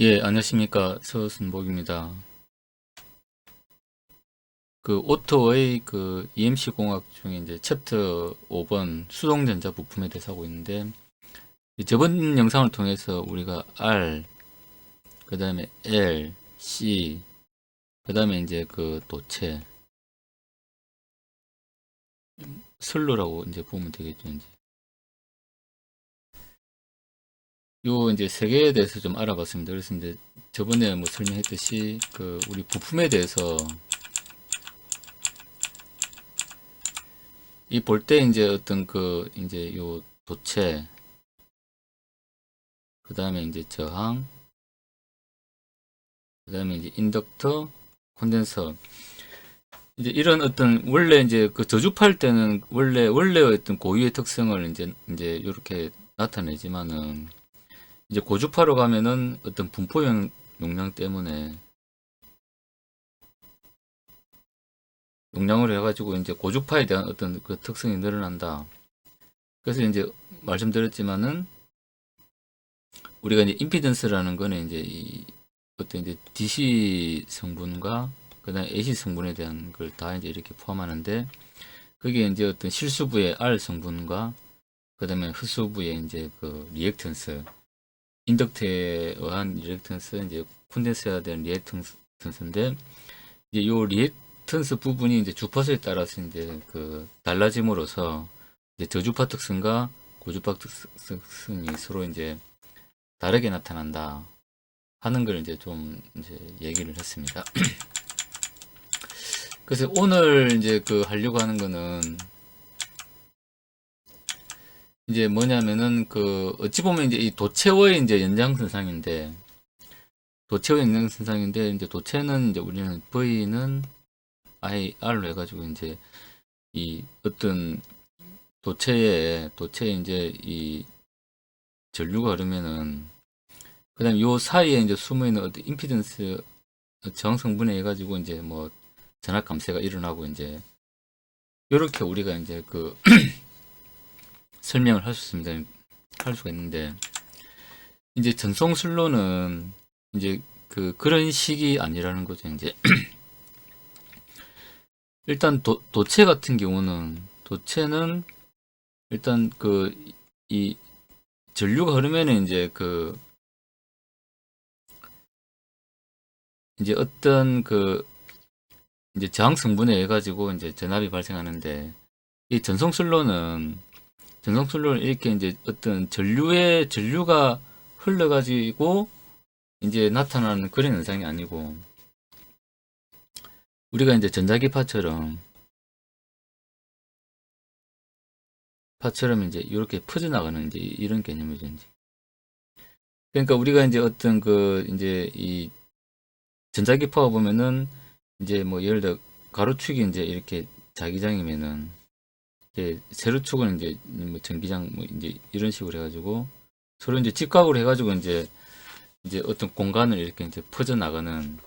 예, 안녕하십니까. 서순복입니다. 그 오토의 그 EMC 공학 중에 이제 챕터 5번 수동전자 부품에 대해서 하고 있는데, 저번 영상을 통해서 우리가 R, 그 다음에 L, C, 그 다음에 이제 그 도체, 슬로라고 이제 보면 되겠죠, 이제. 요 이제 세 개에 대해서 좀 알아봤습니다. 그래서 이제 저번에 뭐 설명했듯이 그 우리 부품에 대해서 이 볼 때 이제 어떤 그 이제 요 도체, 그 다음에 이제 저항, 그 다음에 이제 인덕터, 콘덴서. 이제 이런 어떤, 원래 이제 그 저주파일 때는 원래의 어떤 고유의 특성을 이제 이렇게 나타내지만은, 이제 고주파로 가면은 어떤 분포 용량 때문에 용량으로 해가지고 이제 고주파에 대한 어떤 그 특성이 늘어난다. 그래서 이제 말씀드렸지만은, 우리가 이제 임피던스라는 거는 이제 이 어떤 이제 DC 성분과 그다음에 AC 성분에 대한 걸 다 이제 이렇게 포함하는데, 그게 이제 어떤 실수부의 R 성분과 그다음에 흡수부의 이제 그 리액턴스, 인덕트에 의한 리액턴스, 이제 콘덴서에 대한 리액턴스인데, 이제 요 리액턴스 부분이 이제 주파수에 따라서 이제 그 달라짐으로써 이제 저주파 특성과 고주파 특성이 서로 이제 다르게 나타난다 하는 걸 이제 좀 이제 얘기를 했습니다. 그래서 오늘 이제 그 하려고 하는 거는 이제 뭐냐면은 그 어찌 보면 이제 이 도체의 이제 연장선상인데, 도체의 연장선상인데 이제 도체는 이제 우리는 V는 IR로 해가지고 이제 이 어떤 도체에 이제 이 전류가 흐르면은, 그다음 요 사이에 이제 숨어 있는 어떤 임피던스 저항성분에 해가지고 이제 뭐 전압 감쇄가 일어나고, 이제 요렇게 우리가 이제 그 설명을 할 수 있습니다. 할 수가 있는데, 이제 전송슬로는 이제 그런 식이 아니라는 거죠. 이제 일단 도체 같은 경우는, 도체는 일단 이 전류가 흐르면은 이제 이제 어떤 이제 저항 성분에 의해 가지고 이제 전압이 발생하는데, 이 전송슬로는 이렇게 이제 어떤 전류가 흘러가지고 이제 나타나는 그런 현상이 아니고, 우리가 이제 전자기파처럼 이제 이렇게 퍼져나가는 이제 이런 개념이죠. 이제. 그러니까 우리가 이제 어떤 이제 이 전자기파가 보면은 이제 뭐 예를 들어 가로축이 이제 이렇게 자기장이면은, 이제 세로축은 이제 뭐 전기장 뭐 이제 이런 식으로 해가지고 서로 이제 직각으로 해가지고 이제 어떤 공간을 이렇게 이제 퍼져나가는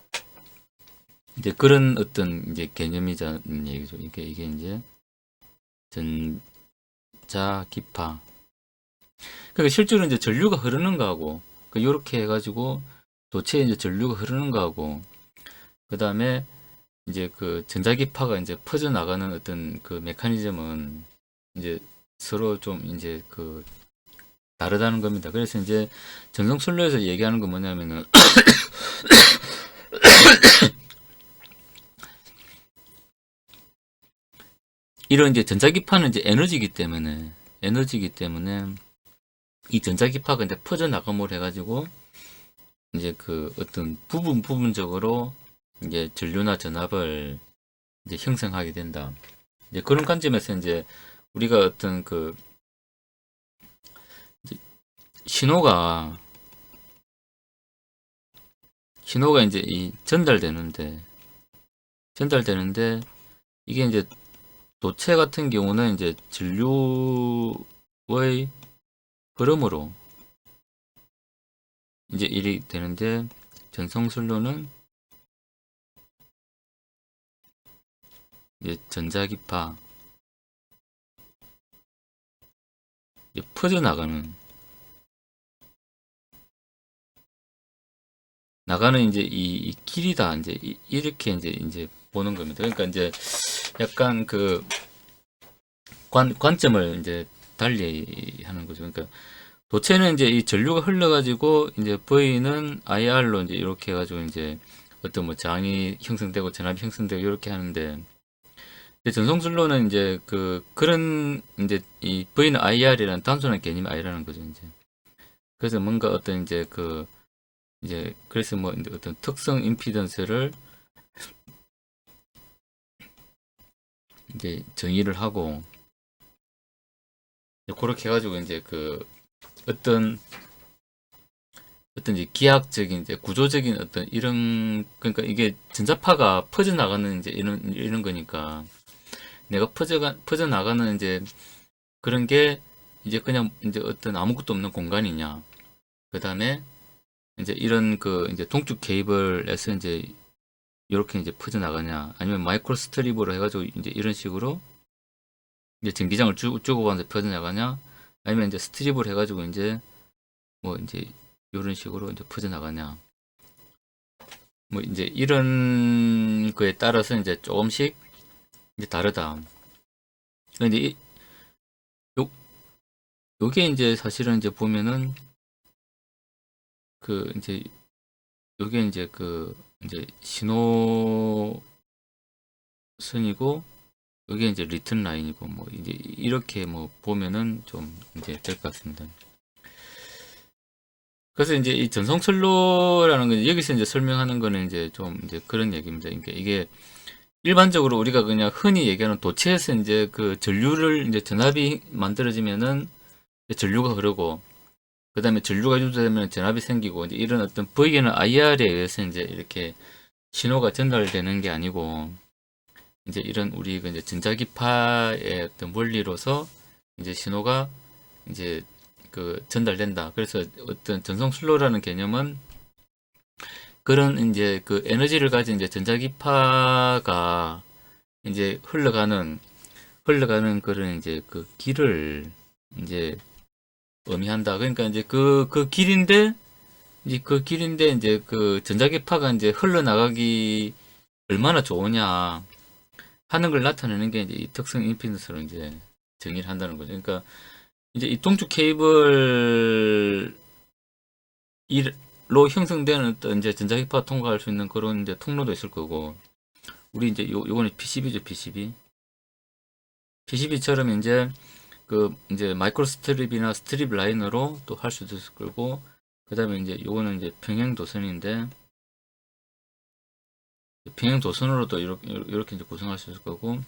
이제 그런 어떤 이제 개념이자는 얘기죠. 이게 이제 전자기파. 그러니까 실제로 이제 전류가 흐르는 거하고, 요렇게 해가지고 도체에 이제 전류가 흐르는 거하고, 그 다음에 이제 그 전자기파가 이제 퍼져나가는 어떤 그 메커니즘은 이제 서로 좀 이제 다르다는 겁니다. 그래서 이제 전성술로에서 얘기하는 건 뭐냐면은, 이런 이제 전자기파는 이제 에너지기 때문에 이 전자기파가 이제 퍼져나감을 해가지고 이제 어떤 부분적으로 이제 전류나 전압을 이제 형성하게 된다. 이제 그런 관점에서 이제 우리가 어떤 이제 신호가 이제 이 전달되는데, 이게 이제 도체 같은 경우는 이제 전류의 흐름으로 이제 일이 되는데, 전송슬로는 이제 전자기파, 이제 퍼져나가는 나가는 이제 이 길이다. 이제 이렇게 이제 보는 겁니다. 그러니까 이제 약간 그 관점을 이제 달리 하는 거죠. 그러니까 도체는 이제 이 전류가 흘러가지고 이제 V는 IR로 이제 이렇게 해가지고 이제 어떤 뭐 장이 형성되고 전압이 형성되고 이렇게 하는데, 전송슬로는 이제 그런 이제 이 V는 IR이라는 단순한 개념이 아니라는 거죠. 이제 그래서 뭔가 어떤 이제 이제 그래서 뭐 이제 어떤 특성 임피던스를 이제 정의를 하고, 그렇게 해가지고 이제 어떤 이제 기하학적인 이제 구조적인 어떤 이런, 그러니까 이게 전자파가 퍼져나가는 이제 이런 거니까, 내가 퍼져나가는 이제 그런 게 이제 그냥 이제 어떤 아무것도 없는 공간이냐, 그 다음에 이제 이런 이제 동축 케이블에서 이제 이렇게 이제 퍼져나가냐, 아니면 마이크로 스트립으로 해가지고 이제 이런 식으로 이제 전기장을 주고받아서 퍼져나가냐, 아니면 이제 스트립을 해가지고 이제 뭐 이제 이런 식으로 이제 퍼져나가냐, 뭐 이제 이런 거에 따라서 이제 조금씩 이제 다르다. 근데 요 요게 이제 사실은 이제 보면은 이제 요게 이제 이제 신호선이고, 요게 이제 리턴 라인이고, 뭐 이제 이렇게 뭐 보면은 좀 이제 될 것 같습니다. 그래서 이제 이 전송철로라는 건 여기서 이제 설명하는 거는 이제 좀 이제 그런 얘기입니다. 그러니까 이게 일반적으로 우리가 그냥 흔히 얘기하는 도체에서 이제 전류를 이제 전압이 만들어지면은 전류가 흐르고, 그 다음에 전류가 유도되면 전압이 생기고, 이제 이런 어떤 V에는 IR에 의해서 이제 이렇게 신호가 전달되는 게 아니고, 이제 이런 우리 이제 전자기파의 어떤 원리로서 이제 신호가 이제 전달된다. 그래서 어떤 전송슬로라는 개념은 그런 이제 에너지를 가진 이제 전자기파가 이제 흘러가는 그런 이제 길을 이제 의미한다. 그러니까 이제 길인데, 이제 전자기파가 이제 흘러나가기 얼마나 좋으냐 하는 걸 나타내는 게 이제 이 특성 임피던스로 이제 정의를 한다는 거죠. 그러니까 이제 이 동축 케이블로 형성되는 어떤 이제 전자기파 통과할 수 있는 그런 이제 통로도 있을 거고, 우리 이제 요거는 PCB죠, PCB. PCB처럼 이제 이제 마이크로 스트립이나 스트립 라인으로 또 할 수도 있을 거고, 그 다음에 이제 요거는 이제 평행 도선인데, 평행 도선으로도 이렇게 이제 구성할 수 있을 거고,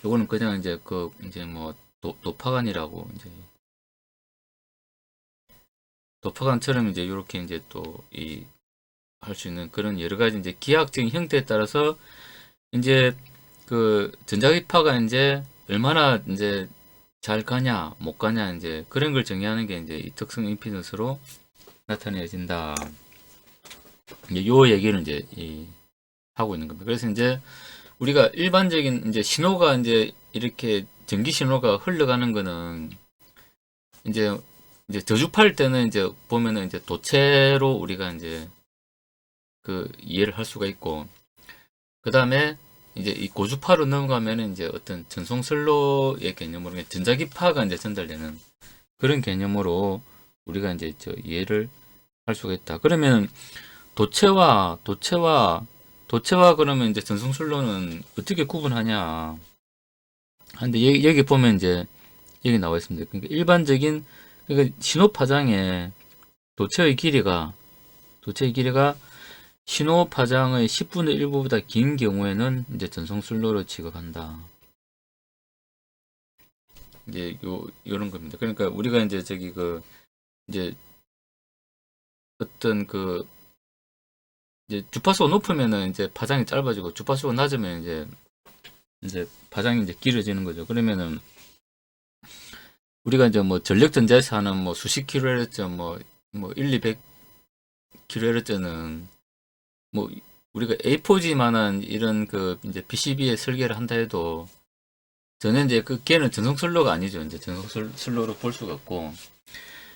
요거는 그냥 이제 이제 뭐 도파간이라고, 이제 도파간처럼 이제 이렇게 이제 또 할 수 있는 그런 여러 가지 이제 기하학적인 형태에 따라서 이제 전자기파가 이제 얼마나 이제 잘 가냐 못 가냐, 이제 그런 걸 정의하는 게 이제 이 특성 임피던스로 나타내진다. 이제 요 얘기를 이제 하고 있는 겁니다. 그래서 이제 우리가 일반적인 이제 신호가 이제 이렇게 전기 신호가 흘러가는 거는 이제 저주파일 때는 이제 보면은 이제 도체로 우리가 이제 이해를 할 수가 있고, 그 다음에 이제 이 고주파로 넘어가면은 이제 어떤 전송슬로의 개념으로 전자기파가 이제 전달되는 그런 개념으로 우리가 이제 이해를 할 수가 있다. 그러면 도체와 그러면 이제 전송슬로는 어떻게 구분하냐 하는데, 여기 보면 이제 여기 나와 있습니다. 그러니까 일반적인 신호 파장의 도체의 길이가 신호 파장의 10분의 1보다 긴 경우에는 이제 전송슬로로 취급한다. 이제 요런 겁니다. 그러니까 우리가 이제 이제 어떤 이제 주파수가 높으면은 이제 파장이 짧아지고, 주파수가 낮으면 이제 파장이 이제 길어지는 거죠. 그러면은 우리가 이제 뭐 전력전자에서 하는 뭐 수십 킬로헤르츠, 뭐 1, 200 킬로헤르츠는 뭐 우리가 A4G만한 이런 이제 PCB에 설계를 한다 해도 전혀 이제 걔는 전송슬로가 아니죠. 이제 전송슬로로 볼 수가 없고,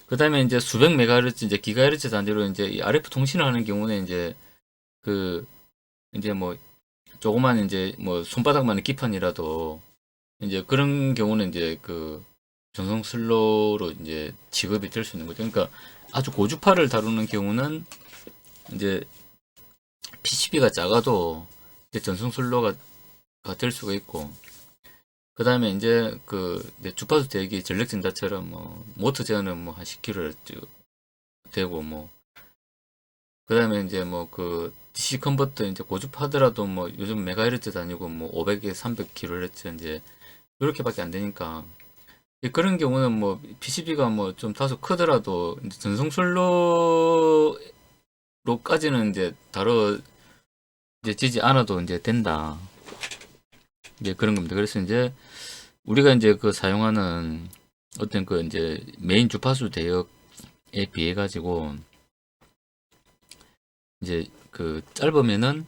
그 다음에 이제 수백 메가헤르츠, 이제 기가헤르츠 단위로 이제 이 RF 통신을 하는 경우는 이제 그, 이제 뭐, 조그만 이제 뭐 손바닥만한 기판이라도 이제 그런 경우는 이제 그 전송 슬로우로 이제 취급이 될 수 있는 거죠. 그러니까 아주 고주파를 다루는 경우는 이제 PCB가 작아도 이제 전송 슬로우가 될 수가 있고, 그 다음에 이제 그 이제 주파수 대기 전력전자처럼 뭐 모터 제어는 뭐 한 10kHz 되고, 뭐 그 다음에 이제 뭐 그 DC 컨버터 이제 고주파 하더라도 뭐 요즘 메가헤르츠 다니고 뭐 500에 300kHz 이제 이렇게밖에 안 되니까, 그런 경우는 뭐 PCB가 뭐 좀 다소 크더라도 이제 전송슬로로까지는 이제 다뤄지지 않아도 이제 된다. 이제 그런 겁니다. 그래서 이제 우리가 이제 그 사용하는 어떤 그 이제 메인 주파수 대역에 비해 가지고 이제 그 짧으면은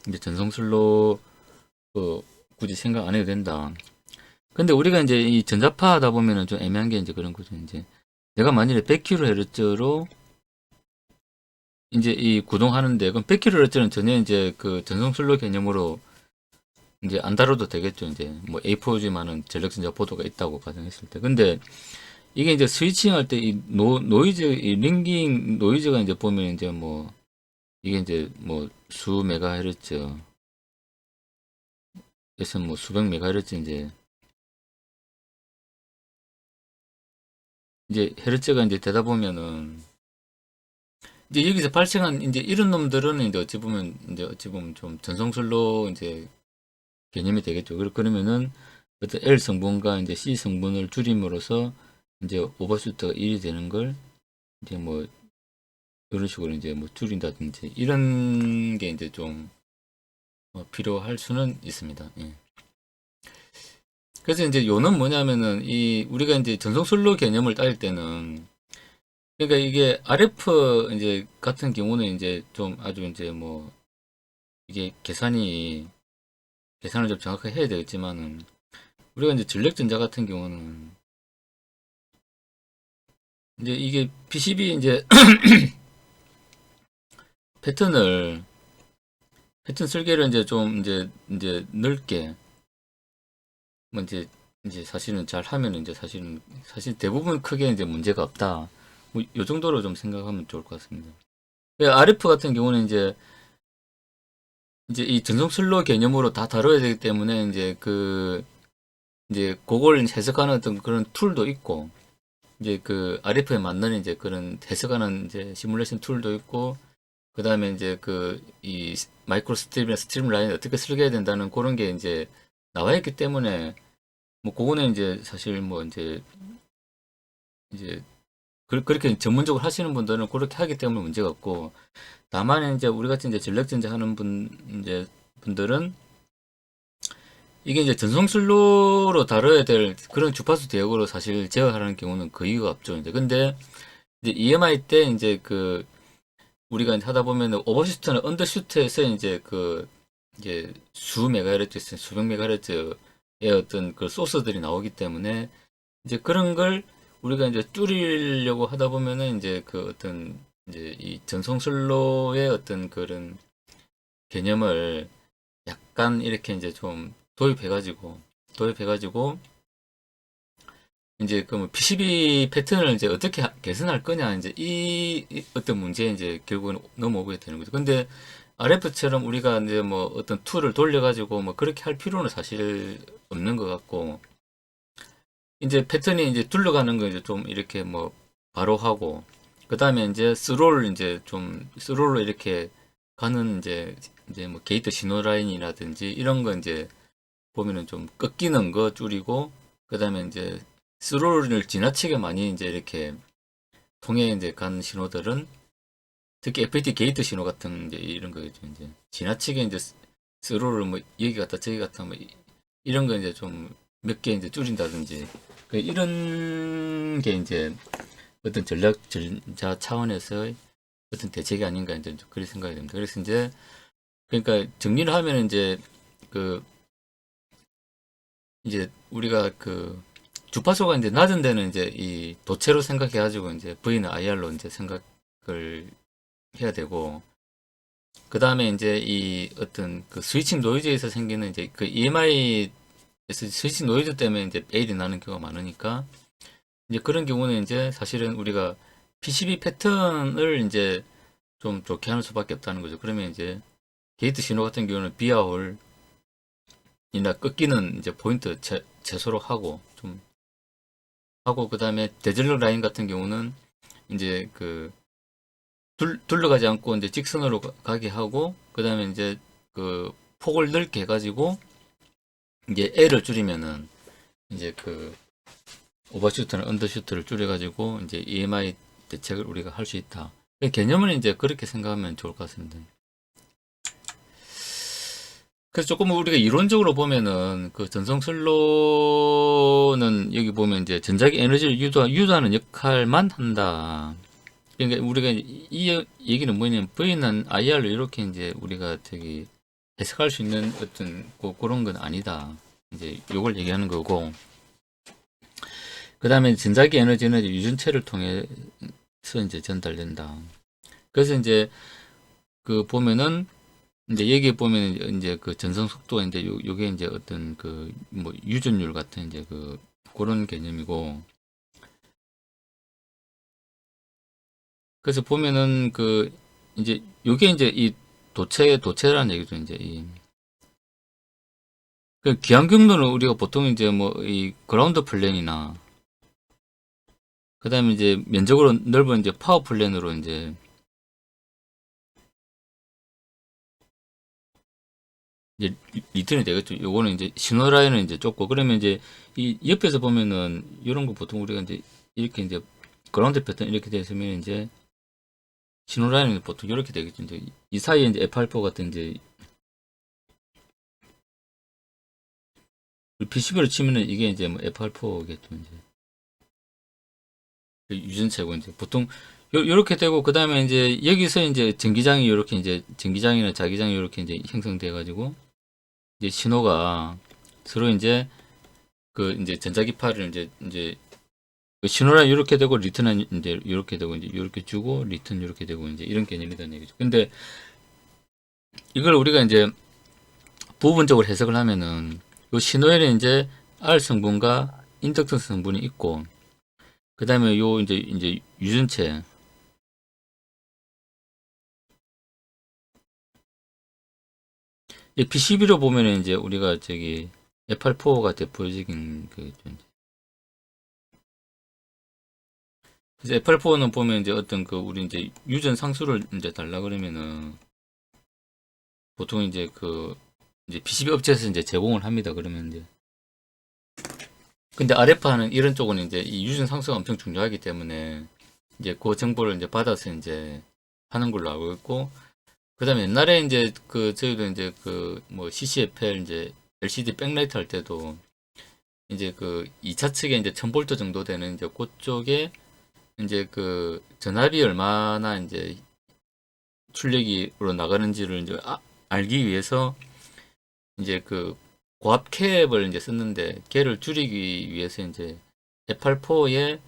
이제 전송슬로 굳이 생각 안 해도 된다. 근데 우리가 이제 이 전자파 하다 보면은 좀 애매한 게 이제 그런 거죠. 이제 내가 만일에 100kHz로 이제 이 구동하는데, 그럼 100kHz는 전혀 이제 그 전송슬로 개념으로 이제 안 다뤄도 되겠죠. 이제 뭐 A4G만은 전력전자 보도가 있다고 가정했을 때. 근데 이게 이제 스위칭 할 때 이 노이즈, 이 링깅 노이즈가 이제 보면 이제 뭐 이게 이제 뭐 수 메가헤르츠에서 뭐 수백 메가헤르츠 이제 헤르츠가 이제 되다 보면은 이제 여기서 발생한 이제 이런 놈들은 이제 어찌 보면 좀 전송슬로 이제 개념이 되겠죠. 그러면은 어떤 L 성분과 이제 C 성분을 줄임으로써 이제 오버슈트가 1이 되는 걸 이제 뭐 이런 식으로 이제 뭐 줄인다든지 이런 게 이제 좀 필요할 수는 있습니다. 예. 그래서 이제 요는 뭐냐면은 이 우리가 이제 전송슬로 개념을 따질 때는, 그러니까 이게 RF 이제 같은 경우는 이제 좀 아주 이제 뭐 이게 계산을 좀 정확하게 해야 되겠지만은, 우리가 이제 전력전자 같은 경우는 이제 이게 PCB 이제 패턴을 패턴 설계를 이제 좀 이제 넓게 뭐 이제 사실은 잘 하면 이제 사실 대부분 크게 이제 문제가 없다. 뭐 요 정도로 좀 생각하면 좋을 것 같습니다. RF 같은 경우는 이제 이 전송 슬로우 개념으로 다 다뤄야 되기 때문에 이제 그걸 해석하는 어떤 그런 툴도 있고, 이제 그 RF에 맞는 이제 그런 해석하는 이제 시뮬레이션 툴도 있고, 그 다음에 이제 그 이 마이크로 스트립이나 스트림 라인 어떻게 설계해야 된다는 그런 게 이제 나와 있기 때문에, 뭐 그거는 이제 사실 뭐 이제 그렇게 전문적으로 하시는 분들은 그렇게 하기 때문에 문제가 없고, 다만 이제 우리 같이 이제 전력전자 하는 이제 분들은 이게 이제 전송슬로로 다뤄야 될 그런 주파수 대역으로 사실 제어하는 경우는 거의가 없죠. 이제 근데 이제 EMI 때 이제 그 우리가 이제 하다 보면은 오버슈트나 언더슈트에서 이제 수 메가헤르츠, 수백 메가헤르츠의 어떤 그 소스들이 나오기 때문에, 이제 그런 걸 우리가 이제 줄이려고 하다 보면은 이제 그 어떤 이제 이 전송 슬로의 어떤 그런 개념을 약간 이렇게 이제 좀 도입해가지고 이제 그 PCB 패턴을 이제 어떻게 개선할 거냐, 이제 이 어떤 문제에 이제 결국은 넘어오게 되는 거죠. 근데 RF처럼 우리가 이제 뭐 어떤 툴을 돌려가지고 뭐 그렇게 할 필요는 사실 없는 것 같고, 이제 패턴이 이제 둘러가는 거 이제 좀 이렇게 뭐 바로 하고, 그 다음에 이제 스로로 이렇게 가는 이제 뭐 게이트 신호 라인이라든지 이런 거 이제 보면은 좀 꺾이는 거 줄이고, 그 다음에 이제 스로를 지나치게 많이 이제 이렇게 통해 이제 간 신호들은, 특히 FET 게이트 신호 같은 이제 이런 거죠. 이제 지나치게 이제 스로를 뭐 여기 갔다 저기 갔다 뭐 이런 거 이제 좀 몇 개 이제 줄인다든지, 이런 게 이제 어떤 전자 차원에서의 어떤 대책이 아닌가 이제 그렇게 생각이 됩니다. 그래서 이제 그러니까 정리를 하면 이제 그 이제 우리가 그 주파수가 이제 낮은 데는 이제 이 도체로 생각해가지고 이제 V는 IR로 이제 생각을 해야 되고, 그 다음에 이제 이 어떤 그 스위칭 노이즈에서 생기는 이제 그 EMI에서 스위칭 노이즈 때문에 이제 에일이 나는 경우가 많으니까, 이제 그런 경우는 이제 사실은 우리가 PCB 패턴을 이제 좀 좋게 하는 수밖에 없다는 거죠. 그러면 이제 게이트 신호 같은 경우는 비아홀이나 꺾이는 이제 포인트 최소로 하고 좀 하고, 그 다음에 데즐러 라인 같은 경우는 이제 그 둘러가지 않고 이제 직선으로 가게 하고, 그 다음에 이제 그 폭을 넓게 해가지고 이제 L을 줄이면은 이제 그 오버슈트나 언더슈트를 줄여가지고 이제 EMI 대책을 우리가 할 수 있다. 개념은 이제 그렇게 생각하면 좋을 것 같습니다. 그래서 조금 우리가 이론적으로 보면은 그 전송 슬로는 여기 보면 이제 전자기 에너지를 유도하는 역할만 한다. 그러니까 우리가 이 얘기는 뭐냐면 V는 IR로 이렇게 이제 우리가 저기 해석할 수 있는 어떤 그런 건 아니다. 이제 요걸 얘기하는 거고. 그 다음에 전자기 에너지는 이제 유전체를 통해서 이제 전달된다. 그래서 이제 그 보면은 이제 여기에 보면 이제 그 전송 속도가 이제 요게 이제 어떤 그 뭐 유전율 같은 이제 그 그런 개념이고, 그래서 보면은 그 이제 요게 이제 이 도체라는 얘기죠. 이제 이 그 기한 경로는 우리가 보통 이제 뭐 이 그라운드 플랜이나 그다음에 이제 면적으로 넓은 이제 파워 플랜으로 이제 리턴이 되겠죠. 요거는 이제 신호 라인은 이제 좁고, 그러면 이제 이 옆에서 보면은 이런 거 보통 우리가 이제 이렇게 이제 그라운드 패턴 이렇게 되어 있으면 이제 신호 라인은 보통 이렇게 되겠죠. 이제 이 사이에 이제 F8 같은 이제 PCB로 치면은 이게 이제 뭐 F8겠죠. 이제 유전체고 이제 보통 요렇게 되고, 그 다음에 이제 여기서 이제 전기장이 요렇게 이제 전기장이나 자기장이 요렇게 이제 형성돼 가지고 이제 신호가 서로 이제 그 이제 전자기파를 이제 그 신호란 이렇게 되고 리턴은 이제 이렇게 되고 이제 이렇게 주고 리턴 이렇게 되고 이제 이런 개념이라는 얘기죠. 근데 이걸 우리가 이제 부분적으로 해석을 하면은 요 신호에는 이제 R 성분과 인덕턴스 성분이 있고, 그 다음에 요 이제 유전체, PCB로 보면은 이제 우리가 저기 F8가 대표적인 그 그래서 F8는 보면 이제 어떤 그 우리 이제 유전 상수를 이제 달라 그러면은 보통 이제 그 이제 PCB 업체에서 이제 제공을 합니다. 그러면 이제 근데 RF하는 이런 쪽은 이제 이 유전 상수가 엄청 중요하기 때문에 이제 그 정보를 이제 받아서 이제 하는 걸로 알고 있고, 그다음에 옛날에 이제 그 저희도 이제 그 뭐 CCFL 이제 LCD 백라이트 할 때도 이제 그 2차 측에 이제 1000V 정도 되는 이제 그쪽에 이제 그 전압이 얼마나 이제 출력으로 나가는지를 이제 알기 위해서 이제 그 고압 캡을 이제 썼는데, 걔를 줄이기 위해서 이제 F8에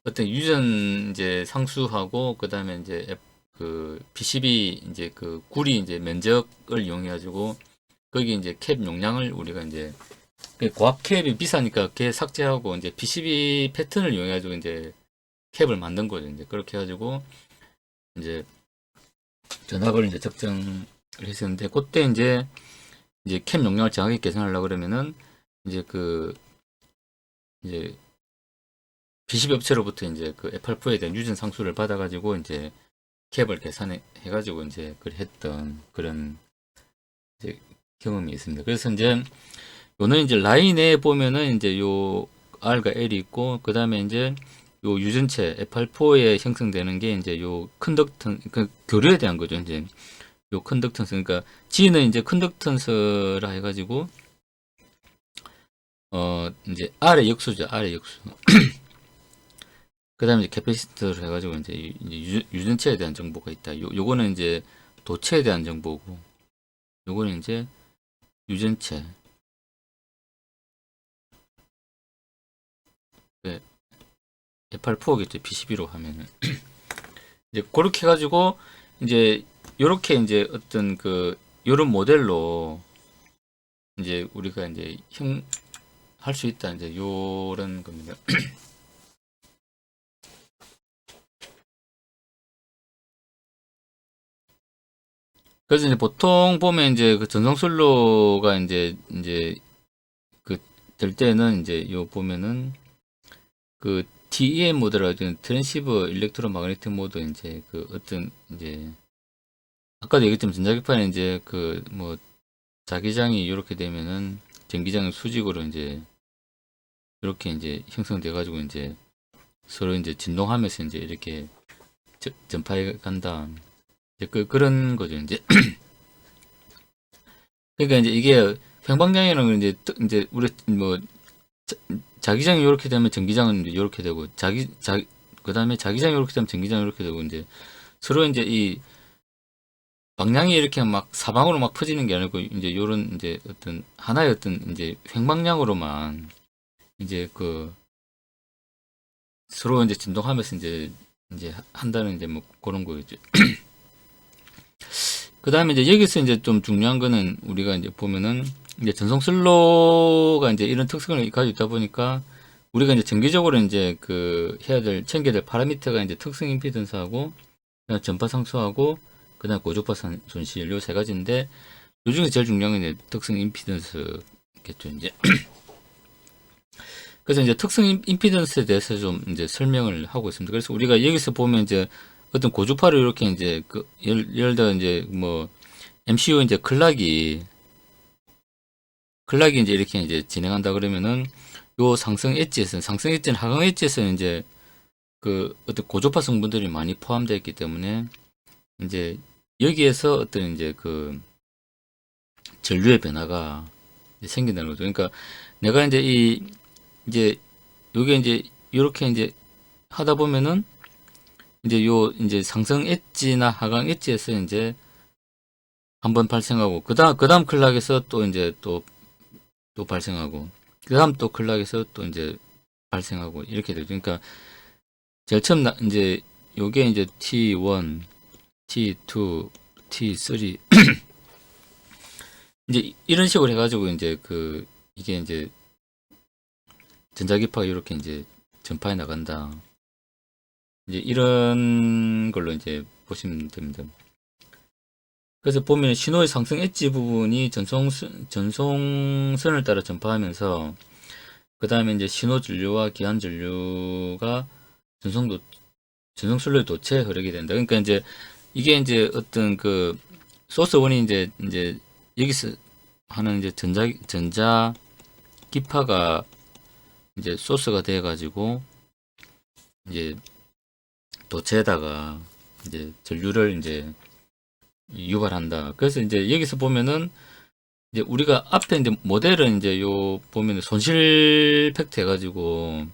어떤 유전 이제 상수하고 그다음에 이제 그 PCB 이제 그 구리 이제 면적을 이용해 가지고 거기 이제 캡 용량을 우리가 이제 그 고압 캡이 비싸니까 걔 삭제하고 이제 PCB 패턴을 이용해 가지고 이제 캡을 만든 거죠. 이제 그렇게 해 가지고 이제 전압을 이제 측정을 했었는데, 그때 이제 캡 용량을 정확히 계산하려고 그러면은 이제 그 이제 PCB 업체로부터 이제 그 F8에 대한 유전 상수를 받아가지고 이제 캡을 계산해 가지고 이제 그 했던 그런 이제 경험이 있습니다. 그래서 이제 요는 이제 라인에 보면은 이제 요 R과 L이 있고, 그 다음에 이제 요 유전체 F8에 형성되는 게 이제 요 컨덕턴 그 교류에 대한 거죠. 이제 요 컨덕턴스, 그러니까 G는 이제 컨덕턴스라 해가지고 이제 R의 역수죠. R의 역수. 그 다음에 이제 캐패시터를 해가지고 이제 유전체에 대한 정보가 있다. 요거는 이제 도체에 대한 정보고, 요거는 이제 유전체. F8포겠죠. P12로 하면은. 이제 그렇게 해가지고 이제 요렇게 이제 어떤 그 요런 모델로 이제 우리가 이제 할 수 있다. 이제 요런 겁니다. 그래서 이제 보통 보면 이제 그 전송슬로가 이제 그 될 때는 이제 요 보면은 그 TEM 모드라고 트랜시버 일렉트로 마그네틱 모드 이제 그 어떤 이제 아까도 얘기했지만 전자기파는 이제 그 뭐 자기장이 이렇게 되면은 전기장은 수직으로 이제 이렇게 이제 형성돼 가지고 이제 서로 이제 진동하면서 이제 이렇게 전파해 간다. 이제 그런 거죠 이제. 그러니까 이제 이게 횡방향이라는 건 이제 우리 뭐 자기장이 이렇게 되면 전기장은 이제 이렇게 되고 그다음에 자기장이 이렇게 되면 전기장이 이렇게 되고 이제 서로 이제 이 방향이 이렇게 막 사방으로 막 퍼지는 게 아니고 이제 요런 이제 어떤 하나의 어떤 이제 횡방향으로만 이제 그 서로 이제 진동하면서 이제 한다는 이제 뭐 그런 거겠죠. 그 다음에 이제 여기서 이제 좀 중요한 거는 우리가 이제 보면은 이제 전송 슬로가 이제 이런 특성을 가지고 있다 보니까 우리가 이제 정기적으로 이제 그 챙겨야 될 파라미터가 이제 특성 임피던스하고 그다음 전파 상수하고 그다음 고주파 손실 요 세 가지인데 요 중에 제일 중요한 건 이제 특성 임피던스겠죠 이제. 그래서 이제 특성 임피던스에 대해서 좀 이제 설명을 하고 있습니다. 그래서 우리가 여기서 보면 이제 어떤 고주파를 이렇게 이제 그 예를 들어 이제 뭐 MCU 이제 클락이 이제 이렇게 이제 진행한다 그러면은 요 상승 엣지는 하강 엣지에서는 이제 그 어떤 고주파 성분들이 많이 포함되어 있기 때문에 이제 여기에서 어떤 이제 그 전류의 변화가 이제 생긴다는 거죠. 그러니까 내가 이제 요게 이제 이렇게 이제 하다 보면은 이제 요 이제 상승 엣지나 하강 엣지에서 이제 한번 발생하고 그다음 클락에서 또 이제 또 발생하고 그다음 또 클락에서 또 이제 발생하고 이렇게 되죠. 그러니까 제일 처음 이제 요게 이제 T1, T2, T3 이제 이런 식으로 해가지고 이제 그 이게 이제 전자기파가 이렇게 이제 전파해 나간다. 이제 이런 걸로 이제 보시면 됩니다. 그래서 보면 신호의 상승 엣지 부분이 전송선을 따라 전파하면서 그 다음에 이제 신호 전류와 기한 전류가 전송슬로의 도체에 흐르게 된다. 그러니까 이제 이게 이제 어떤 그 소스 원이 이제 여기서 하는 이제 전자 기파가 이제 소스가 돼 가지고 이제 도체에다가 이제 전류를 이제 유발한다. 그래서 이제 여기서 보면은 이제 우리가 앞에 이제 모델은 이제 요 보면은 손실 팩트 해가지고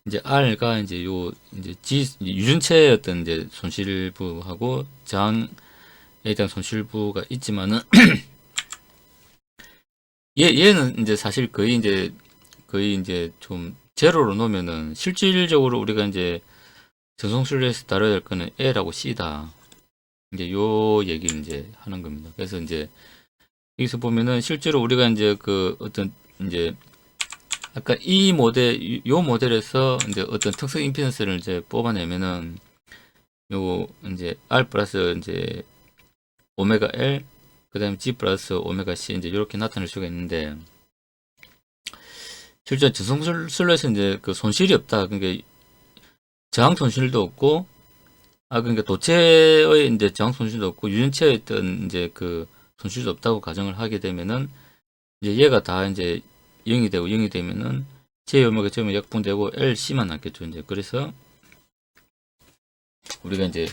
이제 R가 이제 요 이제 유전체의 어떤 이제 손실부하고 저항에 대한 손실부가 있지만은 얘는 이제 사실 거의 이제 좀 제로로 놓으면은 실질적으로 우리가 이제 전송술에서 다뤄야 될 거는 L하고 C다. 이제 요 얘기를 이제 하는 겁니다. 그래서 이제 여기서 보면은 실제로 우리가 이제 그 어떤 이제 아까 이 모델 요 모델에서 이제 어떤 특성 임피던스를 이제 뽑아내면은 요 이제 R 플러스 이제 오메가 L 그다음에 G 플러스 오메가 C 이제 이렇게 나타낼 수가 있는데 실제 전송술로에서 이제 그 손실이 없다. 그러니까 저항 손실도 없고 그러니까 도체의 이제 저항 손실도 없고 유전체의 어떤 이제 그 손실도 없다고 가정을 하게 되면은 이제 얘가 다 이제 0이 되고 0이 되면은 J 오메가 J 오메가 약분되고 LC만 남겠죠. 이제 그래서 우리가 이제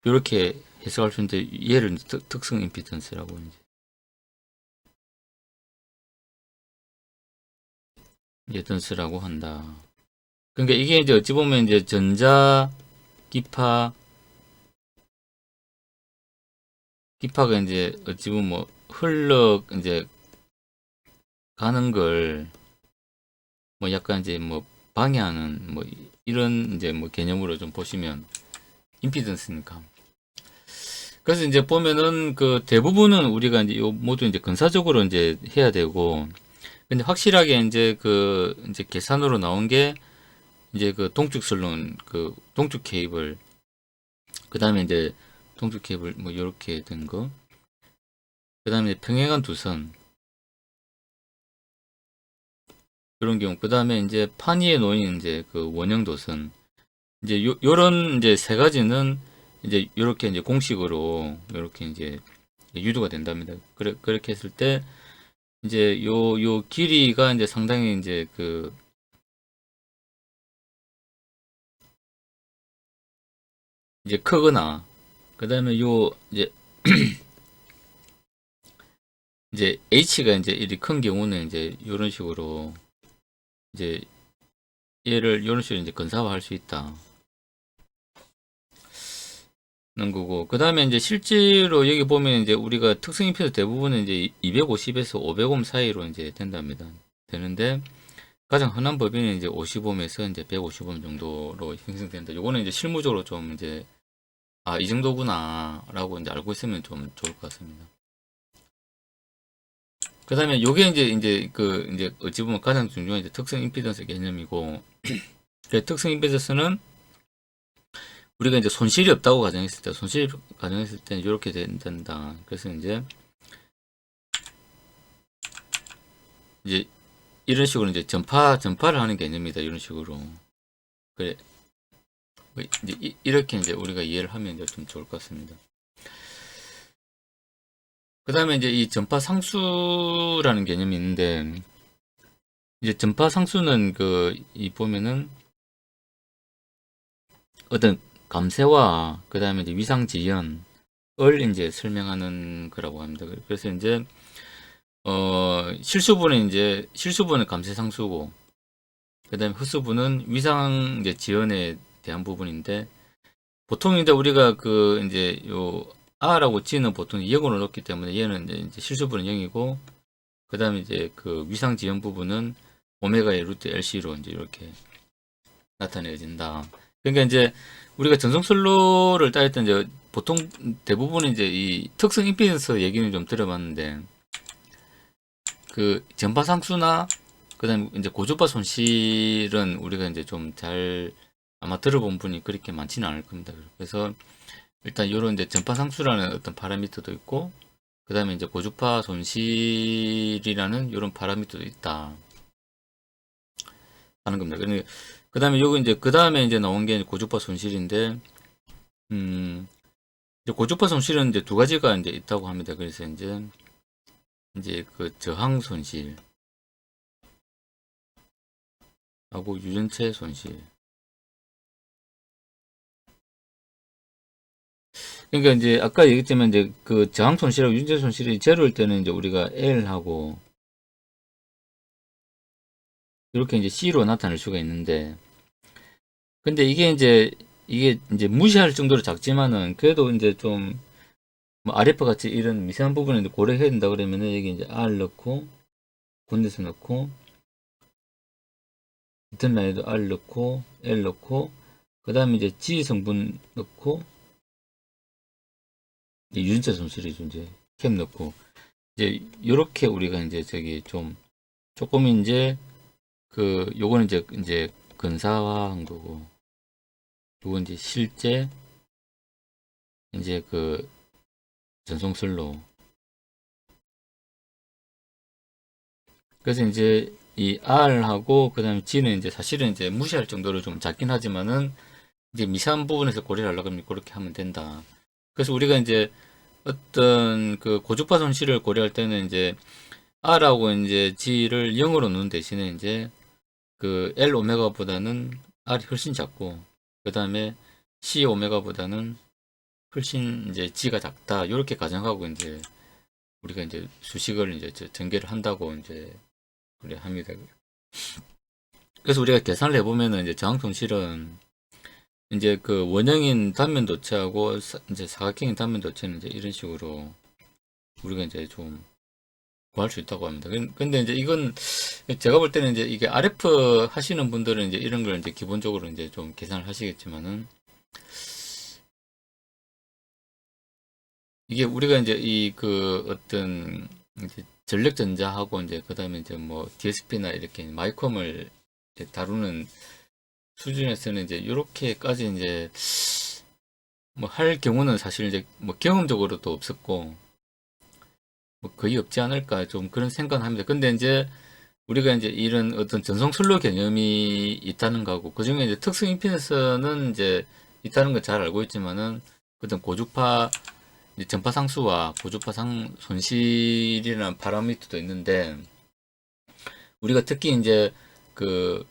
이렇게 해석할 수 있는데 얘를 특성 임피던스라고 이제 임피던스라고 한다. 그러니까 이게 이제 어찌 보면 이제 전자 기파가 이제 어찌 보면 뭐 이제 가는 걸 뭐 약간 이제 뭐 방해하는 뭐 이런 이제 뭐 개념으로 좀 보시면 임피던스니까. 그래서 이제 보면은 그 대부분은 우리가 이제 요 모두 이제 근사적으로 이제 해야 되고, 근데 확실하게 이제 그 이제 계산으로 나온 게 이제 그 동축 슬론 그 동축 케이블, 그 다음에 이제 동축 케이블 뭐 이렇게 된 거, 그 다음에 평행한 두선 그런 경우, 그 다음에 이제 판 위에 놓인 이제 그 원형 도선, 이제 요런 이제 세 가지는 이제 요렇게 이제 공식으로 요렇게 이제 유도가 된답니다. 그렇게 했을 때 이제 요 길이가 이제 상당히 이제 그 이제 크거나, 그 다음에 요 이제 h가 이제 이리 큰 경우는 이제 요런 식으로 이제 얘를 요런 식으로 이제 근사화할 수 있다. 는 거고, 그 다음에 이제 실제로 여기 보면 이제 우리가 특성 임피던스 대부분은 이제 250에서 500옴 사이로 이제 된답니다. 되는데 가장 흔한 범위는 이제 50옴에서 이제 150옴 정도로 형성된다. 요거는 이제 실무적으로 좀 이제 이 정도구나 라고 이제 알고 있으면 좀 좋을 것 같습니다. 그 다음에 요게 이제 그 이제 어찌 보면 가장 중요한 이제 특성 임피던스 개념이고, 그 특성 임피던스는 우리가 이제 손실이 없다고 가정했을 때, 손실 가정했을 때는 이렇게 된다. 그래서 이제 이런 식으로 이제 전파를 하는 개념이다. 이런 식으로. 그래. 뭐 이제 이렇게 이제 우리가 이해를 하면 이제 좀 좋을 것 같습니다. 그 다음에 이제 이 전파 상수라는 개념이 있는데, 이제 전파 상수는 이 보면은 어떤 감세와 그 다음에 이제 위상 지연을 이제 설명하는 거라고 합니다. 그래서 이제 실수분은 감세 상수고, 그 다음에 흡수분은 위상 이제 지연에 대한 부분인데, 보통 이제 우리가 그 이제 요 R하고 G는 보통 0으로 넣기 때문에 얘는 이제 실수분은 0이고, 그 다음에 이제 그 위상 지연 부분은 오메가의 루트 LC로 이제 이렇게 나타내진다. 그러니까 이제 우리가 전송슬로를 따질 때 이제 보통 대부분 이제 이 특성 임피던스 얘기는 좀 들어봤는데, 그 전파 상수나 그다음에 이제 고주파 손실은 우리가 이제 좀 잘 아마 들어본 분이 그렇게 많지는 않을 겁니다. 그래서 일단 이런 이제 전파 상수라는 어떤 파라미터도 있고, 그다음에 이제 고주파 손실이라는 이런 파라미터도 있다 하는 겁니다. 그다음에 요거 이제 그다음에 이제 나온 게 고주파 손실인데, 이제 고주파 손실은 이제 두 가지가 이제 있다고 합니다. 그래서 이제 그 저항 손실하고 유전체 손실. 그러니까 이제 아까 얘기했지만 이제 그 저항 손실하고 유전체 손실이 제로일 때는 이제 우리가 L하고 이렇게 이제 C로 나타낼 수가 있는데, 근데 이게 이제 무시할 정도로 작지만은 그래도 이제 좀 뭐 RF 같이 이런 미세한 부분을 이제 고려해야 된다 그러면은 여기 이제 R 넣고 군데서 넣고, 같은 라인에도 R 넣고 L 넣고, 그 다음에 이제 G 성분 넣고, 이제 유전자 손실이죠. 이제 캠 넣고, 이제 요렇게 우리가 이제 조금 이제 요거는 이제 근사화한 거고, 요건 이제 실제 이제 전송슬로. 그래서 이제 이 R하고 그 다음에 G는 이제 사실은 이제 무시할 정도로 좀 작긴 하지만은 이제 미세한 부분에서 고려를 하려고 하면 그렇게 하면 된다. 그래서 우리가 이제 어떤 그 고주파 손실을 고려할 때는 이제 R하고 이제 G를 0으로 넣는 대신에 이제 그 L 오메가보다는 R이 훨씬 작고, 그 다음에 C 오메가보다는 훨씬 이제 G가 작다. 이렇게 가정하고 이제 우리가 이제 수식을 이제 전개를 한다고 이제 우리 합니다. 그래서 우리가 계산을 해보면은 이제 저항 손실은 이제 그 원형인 단면 도체하고 이제 사각형인 단면 도체는 이제 이런 식으로 우리가 이제 좀 구할 수 있다고 합니다. 근데 이제 이건 제가 볼 때는 이제 이게 RF 하시는 분들은 이제 이런 걸 이제 기본적으로 이제 좀 계산을 하시겠지만은 이게 우리가 이제 이 그 어떤 이제 전력전자하고 이제 그다음에 이제 뭐 DSP나 이렇게 마이컴을 이제 다루는 수준에서는 이제 이렇게까지 이제 뭐 할 경우는 사실 이제 뭐 경험적으로도 없었고 뭐 거의 없지 않을까 좀 그런 생각을 합니다. 근데 이제 우리가 이제 이런 어떤 전송 슬로우 개념이 있다는 거고 그 중에 이제 특성 임피던스는 이제 있다는 걸 잘 알고 있지만은 어떤 고주파 이제 전파 상수와 고주파 손실이라는 파라미터도 있는데 우리가 특히 이제 그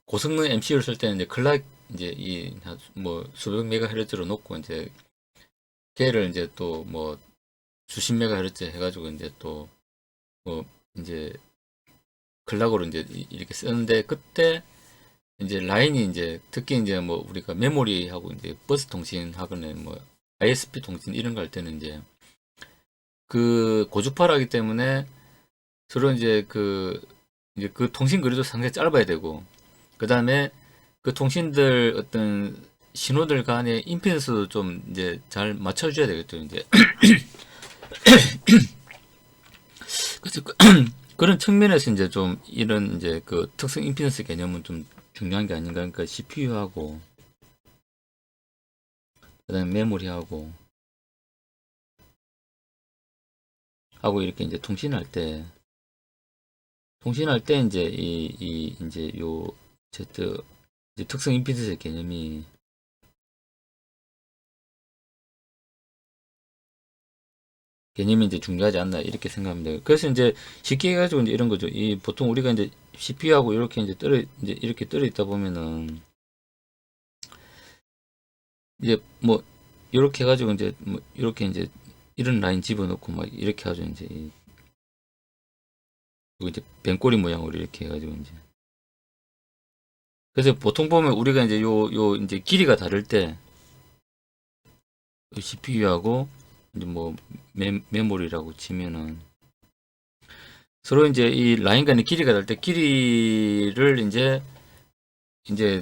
고성능 MCU를 쓸 때는 이제 클락 이제 이 뭐 수백 메가헤르츠로 놓고 이제 걔를 이제 또 뭐 수십 메가헤르츠 해가지고 이제 또 뭐 이제 클락으로 이제 이렇게 쓰는데 그때 이제 라인이 이제 특히 이제 뭐 우리가 메모리하고 이제 버스 통신하거나 뭐 ISP 통신 이런 거 할 때는 그 고주파라기 때문에 서로 이제 그 통신 거리도 상당히 짧아야 되고 그 다음에 그 통신들 어떤 신호들 간의 임피던스도 좀 이제 잘 맞춰줘야 되겠죠 이제 그래서 그런 측면에서 이제 좀 이런 이제 그 특성 임피던스 개념은 좀 중요한 게 아닌가. 그러니까 CPU하고 그다음에 메모리하고 이렇게 이제 통신할 때 이제 이 이제 요 Z 이제 특성 임피던스 개념이 이제 중요하지 않나 이렇게 생각합니다. 그래서 이제 쉽게 해가지고 이제 이런 거죠. 이 보통 우리가 이제 CPU하고 이렇게 이제 이렇게 떨어 있다 보면은 이제 뭐 이렇게 해가지고 이제 뭐 이렇게 이제 이런 라인 집어넣고 막 이렇게 해가지고 이제 이제 뱀꼬리 모양으로 이렇게 해가지고 이제 그래서 보통 보면 우리가 이제 요 이제 길이가 다를 때 CPU하고 이제 뭐 메모리라고 치면은 서로 이제 이 라인 간의 길이가 다를 때 길이를 이제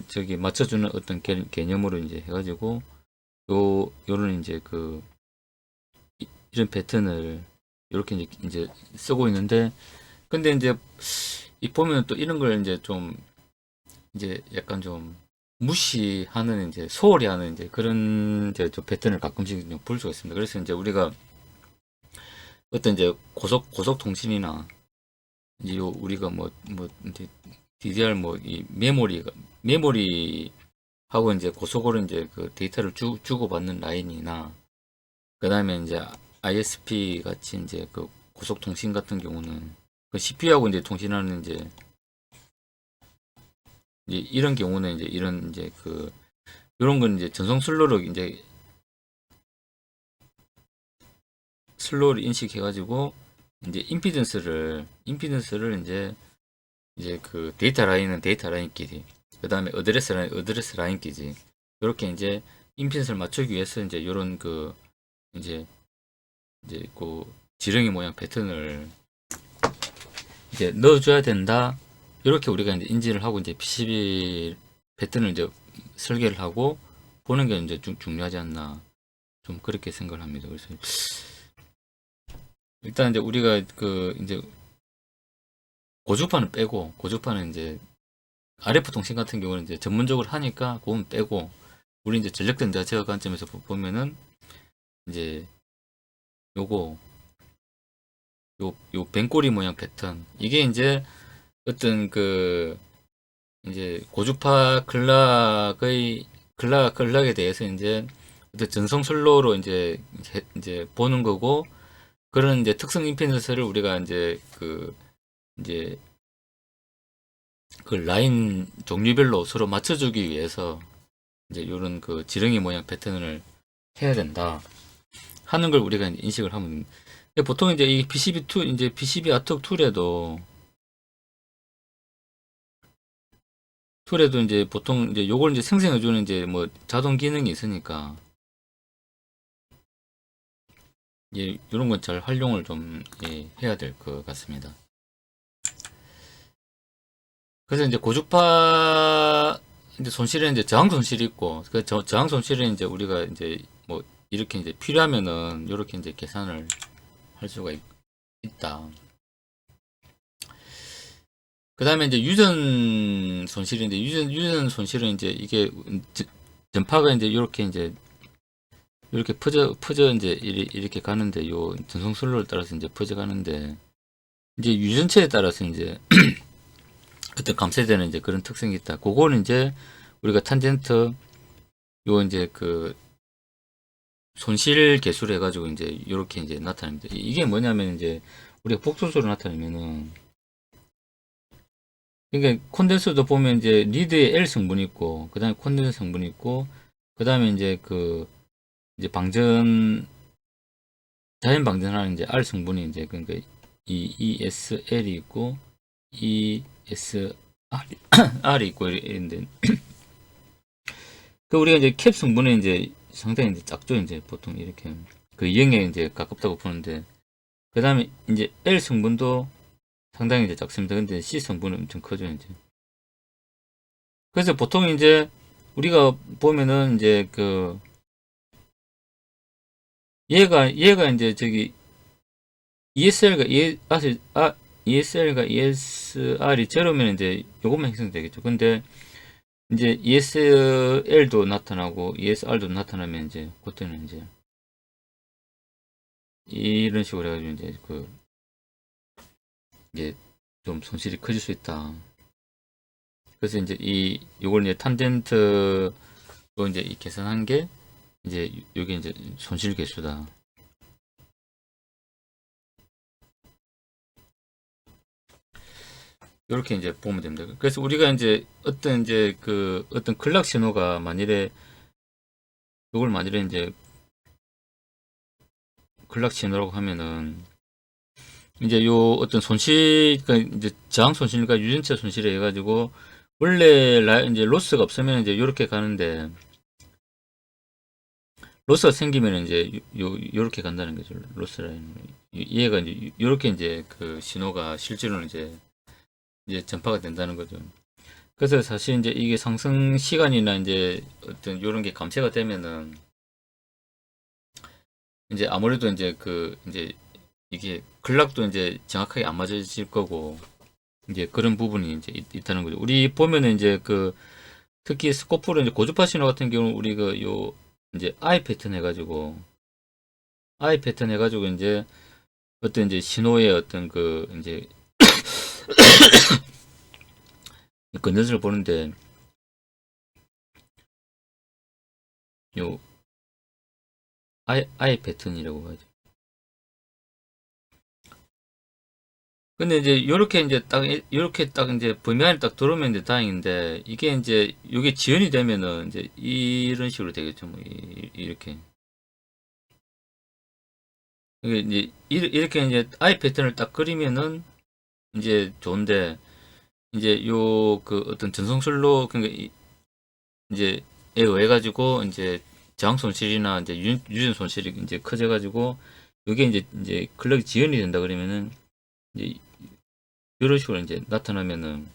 저기 맞춰주는 어떤 개념으로 이제 해가지고 요런 이제 그 이런 패턴을 이렇게 이제 쓰고 있는데 근데 이제 이 보면 또 이런 걸 이제 좀 이제 약간 좀 무시하는 이제 소홀히 하는 이제 그런 이제 좀 패턴을 가끔씩 볼 수가 있습니다. 그래서 이제 우리가 어떤 이제 고속 통신이나 이제 우리가 뭐 이제 DDR 뭐 이 메모리하고 이제 고속으로 이제 그 데이터를 주고받는 라인이나 그 다음에 이제 ISP 같이 이제 그 고속 통신 같은 경우는 그 CPU하고 이제 통신하는 이제 이런 경우는 이제 이런 이제 그 이런 건 이제 전송 슬로우를 인식해가지고 이제 임피던스를 이제 그 데이터 라인은 데이터 라인끼리 그 다음에 어드레스 라인끼리 이렇게 이제 임피던스를 맞추기 위해서 이제 이런 그 이제 그 지렁이 모양 패턴을 이제 넣어줘야 된다. 이렇게 우리가 이제 인지를 하고 이제 PCB 패턴을 이제 설계를 하고 보는 게 이제 중요하지 않나 좀 그렇게 생각을 합니다. 그래서 일단 이제 우리가 그 이제 고주파는 이제 RF 통신 같은 경우는 이제 전문적으로 하니까 그건 빼고 우리 이제 전력전자 제어 관점에서 보면은 이제 요거 요 뱅꼬리 모양 패턴 이게 이제 어떤 그 이제 고주파 클락에 대해서 이제 어떤 전송 슬로우로 이제 보는 거고 그런 이제 특성 임피던스를 우리가 이제 그 라인 종류별로 서로 맞춰주기 위해서 이제 이런 그 지렁이 모양 패턴을 해야 된다 하는 걸 우리가 이제 인식을 하면 보통 이제 이 PCB 아트 툴에도 이제 보통 이제 요걸 이제 생성해주는 이제 뭐 자동 기능이 있으니까 예, 이런 건 잘 활용을 좀 예, 해야 될 것 같습니다. 그래서 이제 고주파 이제 손실에 이제 저항 손실이 있고 그 저항 손실은 이제 우리가 이제 뭐 이렇게 이제 필요하면은 이렇게 이제 계산을 할 수가 있다. 그 다음에 이제 유전 손실인데 유전 손실은 이제 이게 전파가 이제 이렇게 퍼져 이제 이렇게 가는데 요 전송 슬로를 따라서 이제 퍼져 가는데 이제 유전체에 따라서 이제 어떤 감쇄되는 이제 그런 특성이 있다. 그거는 이제 우리가 탄젠트 요 이제 그 손실 개수를 해가지고 이제 이렇게 이제 나타냅니다. 이게 뭐냐면 이제 우리가 복소수로 나타내면은 그러니까 콘덴서도 보면 이제 리드에 L 성분이 있고 그 다음에 콘덴서 성분이 있고 그 다음에 이제 그 이제 방전 자연 방전하는 이제 R 성분이 이제 그러니까 이 ESL이 있고 ESR이 있고 이런데 그 우리가 이제 캡 성분은 이제 상당히 이제 작죠. 이제 보통 이렇게 그 2형에 이제 가깝다고 보는데 그 다음에 이제 L 성분도 상당히 이제 작습니다. 근데 C 성분은 엄청 커져 이제. 그래서 보통 이제 우리가 보면은 이제 그 얘가 이제 저기 ESL과 ESL과 ESR이 제로면 이제 요것만 형성되겠죠. 근데 이제 ESL도 나타나고 ESR도 나타나면 이제 그때는 이제 이런 식으로 해가지고 이제 그 이제 좀 손실이 커질 수 있다. 그래서 이제 요걸 이제 탄젠트로 이제 계산한 게 이제 요게 이제 손실 개수다. 이렇게 이제 보면 됩니다. 그래서 우리가 이제 어떤 클락 신호가 만일에 이걸 만일에 이제 클락 신호라고 하면은 이제 요 어떤 손실, 그러니까 이제 저항 손실과 유전체 손실에 해가지고 원래 이제 로스가 없으면 이제 이렇게 가는데 로스가 생기면 이제 요렇게 간다는 거죠. 로스 라인. 얘가 이제 요렇게 이제 그 신호가 실제로는 이제 전파가 된다는 거죠. 그래서 사실 이제 이게 상승 시간이나 이제 어떤 요런 게 감쇄가 되면은 이제 아무래도 이제 이게 근락도 이제 정확하게 안 맞아질 거고 이제 그런 부분이 이제 있다는 거죠. 우리 보면은 이제 그 특히 스코프로 이제 고주파 신호 같은 경우는 우리 그 요 이제 I 패턴 해가지고 이제 어떤 이제 신호의 어떤 그 이제 건전지를 보는데 요 I 패턴이라고 하죠. 근데 이제 요렇게 이제 딱 요렇게 딱 이제 범위 안에 딱 들어오면 이제 다행인데 이게 이제 요게 지연이 되면은 이제 이런 식으로 되겠죠. 뭐 이렇게 이게 이제 이렇게 이제 I 패턴을 딱 그리면은 이제 좋은데 이제 요 그 어떤 전송술로 그러니까 이제 에 의해 가지고 이제 저항 손실이나 이제 유전 손실이 이제 커져 가지고 요게 이제 클럭이 지연이 된다 그러면은 이제 이런 식으로 이제 나타나면은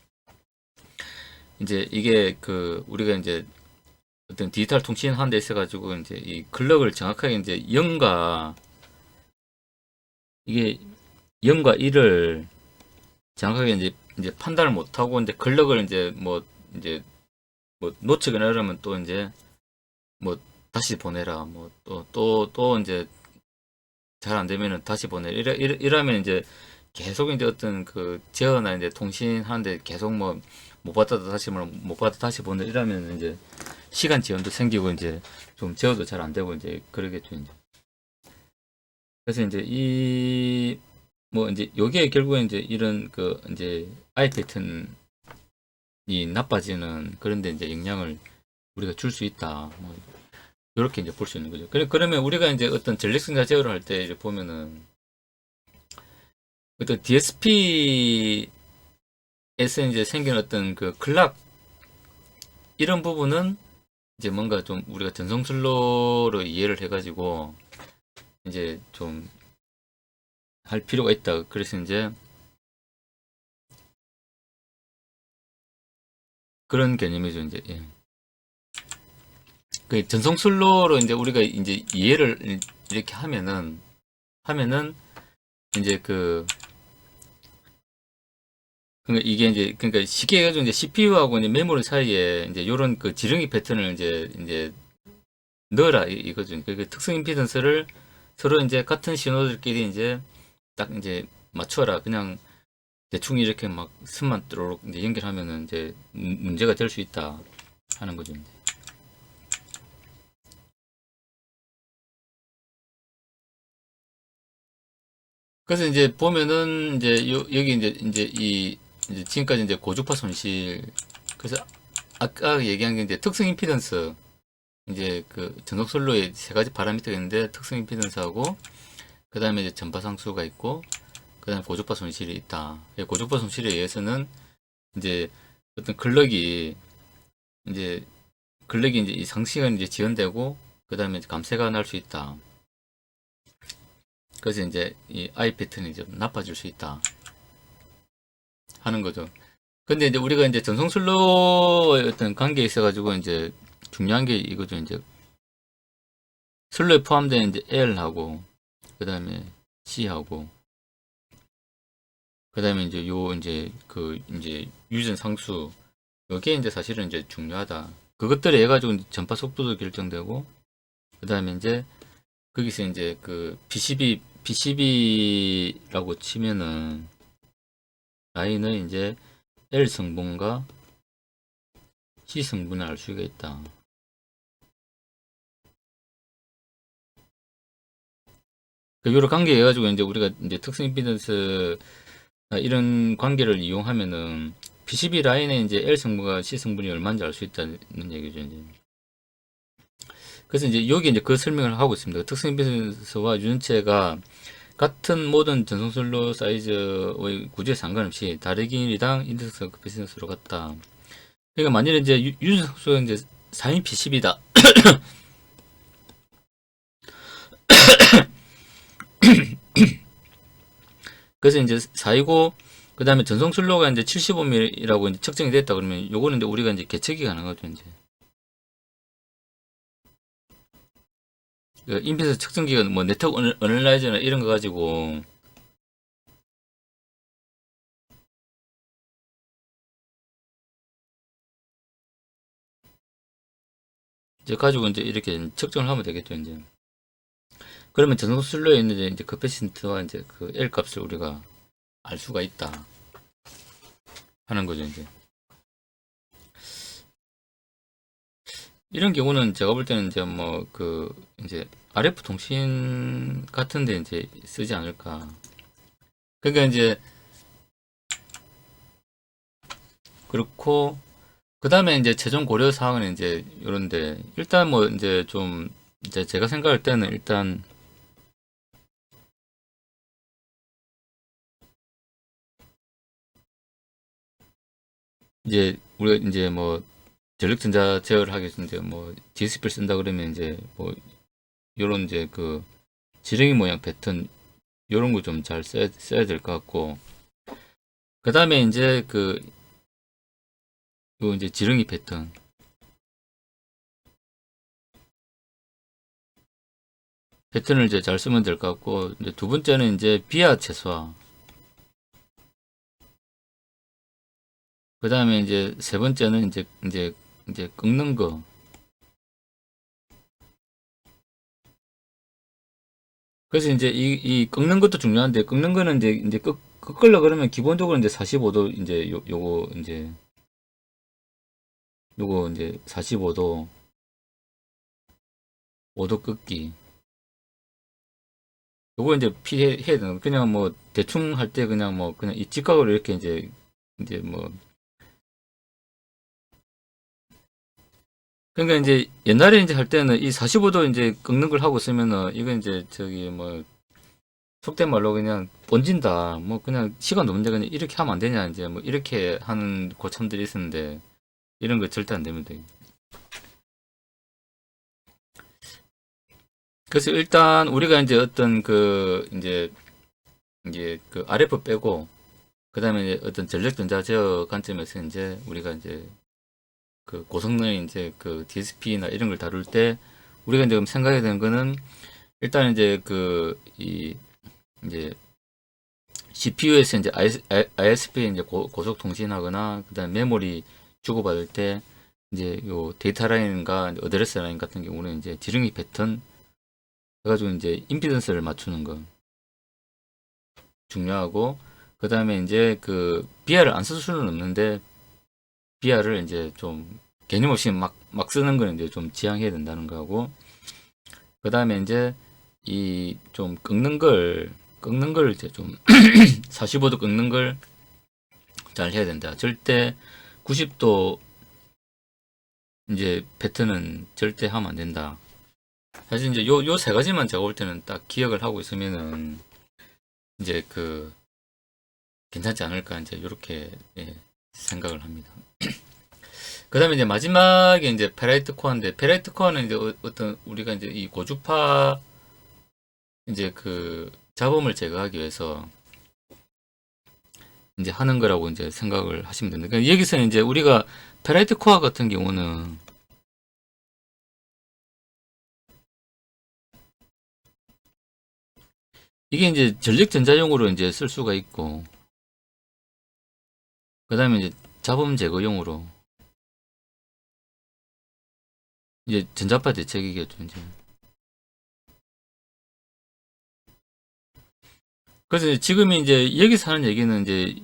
이제 이게 그 우리가 이제 어떤 디지털 통신 하는 데 있어 가지고 이제 이 클럭을 정확하게 이제 0과 이게 0과 1을 정확하게 이제 판단을 못 하고 이제 클럭을 이제 뭐 놓치거나 이러면 또 이제 뭐 다시 보내라 뭐 또 이제 잘 안 되면은 다시 보내라 이러면 이제 계속 이제 어떤 그 제어나 이제 통신하는데 계속 뭐 못 받아도 다시 못 받아 다시 보내 이러면 이제 시간 지연도 생기고 이제 좀 제어도 잘 안 되고 이제 그러겠죠 이제. 그래서 이제 뭐 이제 요게 결국에 이제 이런 그 이제 I 패턴이 나빠지는 그런데 이제 영향을 우리가 줄 수 있다. 뭐 이렇게 이제 볼 수 있는 거죠. 그러면 우리가 이제 어떤 전력승자 제어를 할 때 이제 보면은 어떤 DSP에서 이제 생긴 어떤 그 클락 이런 부분은 이제 뭔가 좀 우리가 전송 슬로우로 이해를 해가지고 이제 좀 할 필요가 있다. 그래서 이제 그런 개념이죠. 이제 예. 그 전송술로로 이제 우리가 이제 이해를 이렇게 하면은 이제 그러니까 이게 이제 그러니까 쉽게 해가지고 이제 CPU하고 이제 메모리 사이에 이제 요런 그 지름이 패턴을 이제 넣어라 이거죠. 그 특성 임피던스를 서로 이제 같은 신호들끼리 이제 딱 이제 맞춰라. 그냥 대충 이렇게 막 스만 뜨로록 이제 연결하면은 이제 문제가 될 수 있다 하는 거죠. 그래서 이제 보면은 이제 여기 이제 이 이제 지금까지 이제 고주파 손실. 그래서 아까 얘기한 게 이제 특성 임피던스, 이제 그 전속 솔로에 세 가지 파라미터가 있는데 특성 임피던스하고 그 다음에 이제 전파 상수가 있고 그 다음에 고주파 손실이 있다. 고주파 손실에 의해서는 이제 어떤 이제 근력이 이제 이 상시간 이제 지연되고 그 다음에 감쇄가 날 수 있다. 그래서 이제 이 I 패턴이 좀 나빠질 수 있다 하는 거죠. 근데 이제 우리가 이제 전송슬로의 어떤 관계에 있어가지고 이제 중요한 게 이거죠. 이제 슬로에 포함된 이제 L하고 그 다음에 C하고 그 다음에 이제 요 이제 유전 상수, 요게 이제 사실은 이제 중요하다. 그것들에 해가지고 전파 속도도 결정되고 그 다음에 이제 거기서 이제 그 PCB라고 치면은 라인은 이제 L 성분과 C 성분을 알 수가 있다. 그 요런 관계 해가지고 이제 우리가 이제 특성 임피던스 이런 관계를 이용하면은 PCB 라인에 이제 L 성분과 C 성분이 얼마인지 알 수 있다는 얘기죠. 이제. 그래서 이제 여기 이제 그 설명을 하고 있습니다. 특성 임피던스와 유전체가 같은 모든 전송슬로 사이즈의 구조에 상관없이 다르기랑 인덱스 커피시턴스로 같다. 그러니까 만일에 이제 유전상수가 이제 4인 PCB다. 그래서 이제 4이고 그 다음에 전송 슬로가 이제 75mm라고 이제 측정이 됐다 그러면 요거는 이제 우리가 이제 계측이 가능하죠. 이제 그 인피니트 측정기가 뭐 네트워크 어널라이저나 이런 거 가지고 이제 가지고 이제 이렇게 측정을 하면 되겠죠. 이제 그러면 전송 슬로에 있는 이제 커피신트와 이제 그 L 값을 우리가 알 수가 있다 하는 거죠. 이제 이런 경우는 제가 볼 때는 이제 뭐 그 이제 RF 통신 같은데 이제 쓰지 않을까. 그러니까 이제 그렇고 그 다음에 이제 최종 고려 사항은 이제 요런데 일단 뭐 이제 좀 이제 제가 생각할 때는 일단 이제 우리가 이제 뭐 전력전자 제어를 하기 위해서 이제 뭐 DSP를 쓴다 그러면 이제 뭐 요런 이제 그 지렁이 모양 패턴 요런 거 좀 잘 써야 될 것 같고 그 다음에 이제 요 이제 지렁이 패턴 패턴을 이제 잘 쓰면 될 것 같고 이제 두 번째는 이제 비하 최소화 그 다음에 이제 세 번째는 이제 꺾는 거. 그래서 이제 이 꺾는 것도 중요한데 꺾는 거는 이제 꺾으려 그러면 기본적으로 이제 45도 이제 요거 이제 45도 5도 꺾기 요거 이제 피해야 되는 거. 그냥 뭐 대충 할 때 그냥 뭐 그냥 이 직각으로 이렇게 이제 뭐 그러니까 이제 옛날에 이제 할 때는 이 45도 이제 꺾는 걸 하고 쓰면은 이건 이제 저기 뭐 속된 말로 그냥 번진다. 뭐 그냥 시간 노는데 그냥 이렇게 하면 안 되냐 이제 뭐 이렇게 하는 고참들이 있었는데 이런 거 절대 안 됩니다. 그래서 일단 우리가 이제 어떤 그 이제 그 RF 빼고 그다음에 이제 어떤 전력전자 제어 관점에서 이제 우리가 이제 그 고성능 이제 그 DSP나 이런 걸 다룰 때 우리가 지금 생각해야 되는 거는 일단 이제 그 이 이제 CPU에서 이제 ISP 이제 고속 통신하거나 그다음 메모리 주고받을 때 이제 요 데이터 라인과 어드레스 라인 같은 경우는 이제 지름이 패턴 해가지고 이제 임피던스를 맞추는 거 중요하고 그 다음에 이제 그 BR을 안 쓸 수는 없는데 BR을 이제 좀 개념 없이 막 쓰는 거는 이제 좀 지양해야 된다는 거고 그 다음에 이제 이 좀 꺾는 걸 이제 좀 45도 꺾는 걸 잘 해야 된다. 절대 90도 이제 패턴은 절대 하면 안 된다. 사실 이제 요 세 가지만 제가 볼 때는 딱 기억을 하고 있으면은 이제 그 괜찮지 않을까 이제 이렇게 예, 생각을 합니다. 그 다음에 이제 마지막에 이제 페라이트 코어인데 페라이트 코어는 이제 어떤 우리가 이제 이 고주파 이제 그 잡음을 제거하기 위해서 이제 하는 거라고 이제 생각을 하시면 됩니다. 그러니까 여기서는 이제 우리가 페라이트 코어 같은 경우는 이게 이제 전력 전자용으로 이제 쓸 수가 있고 그 다음에 이제 잡음 제거용으로 이제 전자파 대책이겠죠 이제. 그래서 지금 이제 여기서 하는 얘기는 이제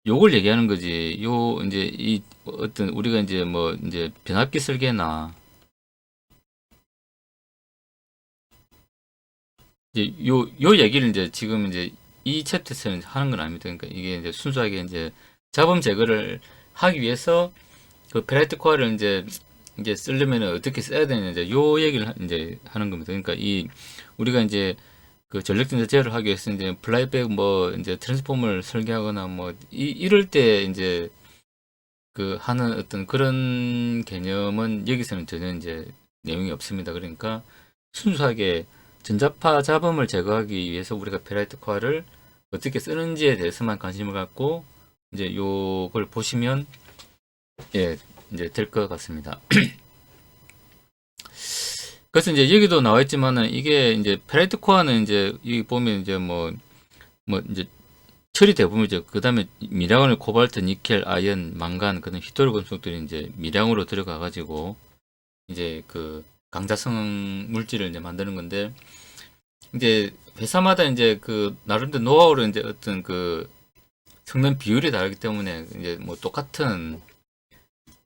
요걸 얘기하는 거지. 요 이제 이 어떤 우리가 이제 뭐 이제 변압기 설계나 이제 요 얘기를 이제 지금 이제 이 챕터에서는 하는 건 아닙니다. 그러니까 이게 이제 순수하게 이제 잡음 제거를 하기 위해서 그 페라이트 코어를 이제 쓰려면 어떻게 써야 되냐 이제 요 얘기를 이제 하는 겁니다. 그러니까 이 우리가 이제 그 전력전자 제어를 하기 위해서 이제 플라이백 뭐 이제 트랜스포머를 설계하거나 뭐 이럴 때 이제 그 하는 어떤 그런 개념은 여기서는 전혀 이제 내용이 없습니다. 그러니까 순수하게 전자파 잡음을 제거하기 위해서 우리가 페라이트 코어를 어떻게 쓰는지에 대해서만 관심을 갖고 이제 요걸 보시면 예 이제 될 것 같습니다. 그래서 이제 여기도 나와 있지만은 이게 이제 페라이트 코어는 이제 여기 보면 이제 뭐 이제 철이 대부분이죠. 그 다음에 미량원의 코발트, 니켈, 아연, 망간, 그다음 히토르 금속들이 이제 미량으로 들어가 가지고 이제 그 강자성 물질을 이제 만드는 건데 이제 회사마다 이제 그 나름대로 노하우로 이제 어떤 그 성능 비율이 다르기 때문에 이제 뭐 똑같은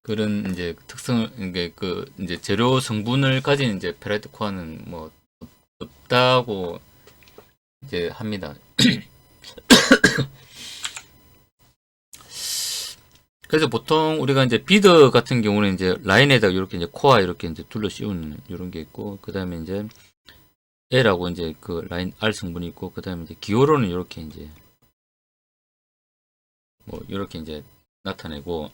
그런 이제 특성을 이게 그 이제 재료 성분을 가진 이제 페라이트 코어는 뭐 없다고 이제 합니다. 그래서 보통 우리가 이제 비드 같은 경우는 이제 라인에다가 이렇게 이제 코어 이렇게 이제 둘러 씌우는 이런 게 있고, 그 다음에 이제 L하고 이제 그 라인 R 성분이 있고, 그 다음에 이제 기호로는 이렇게 이제 뭐 이렇게 이제 나타내고,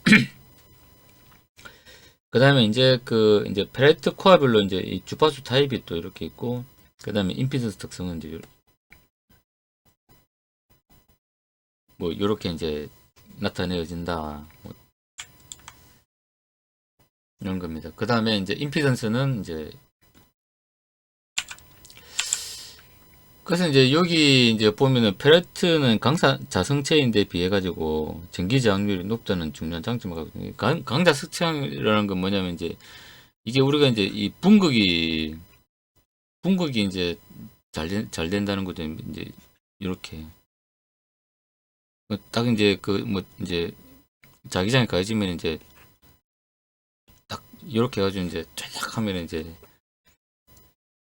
그 다음에 이제 그 이제 페라이트 코어별로 이제 이 주파수 타입이 또 이렇게 있고, 그 다음에 임피던스 특성은 이제 뭐 이렇게 이제 나타내어진다. 뭐 이런 겁니다. 그 다음에 이제 임피던스는 이제 그래서 이제 여기 이제 보면은 페레트는 강사 자성체인데 비해 가지고 전기 저항률이 높다는 중요한 장점을 갖고 있습니다. 강자 석창이라는 건 뭐냐면 이제 이게 우리가 이제 이 분극이 이제 잘 된다는 거죠. 이제 이렇게 딱 이제 그 뭐 이제 자기장에 가해지면 이제 딱 이렇게 해가지고 이제 쫙 하면 이제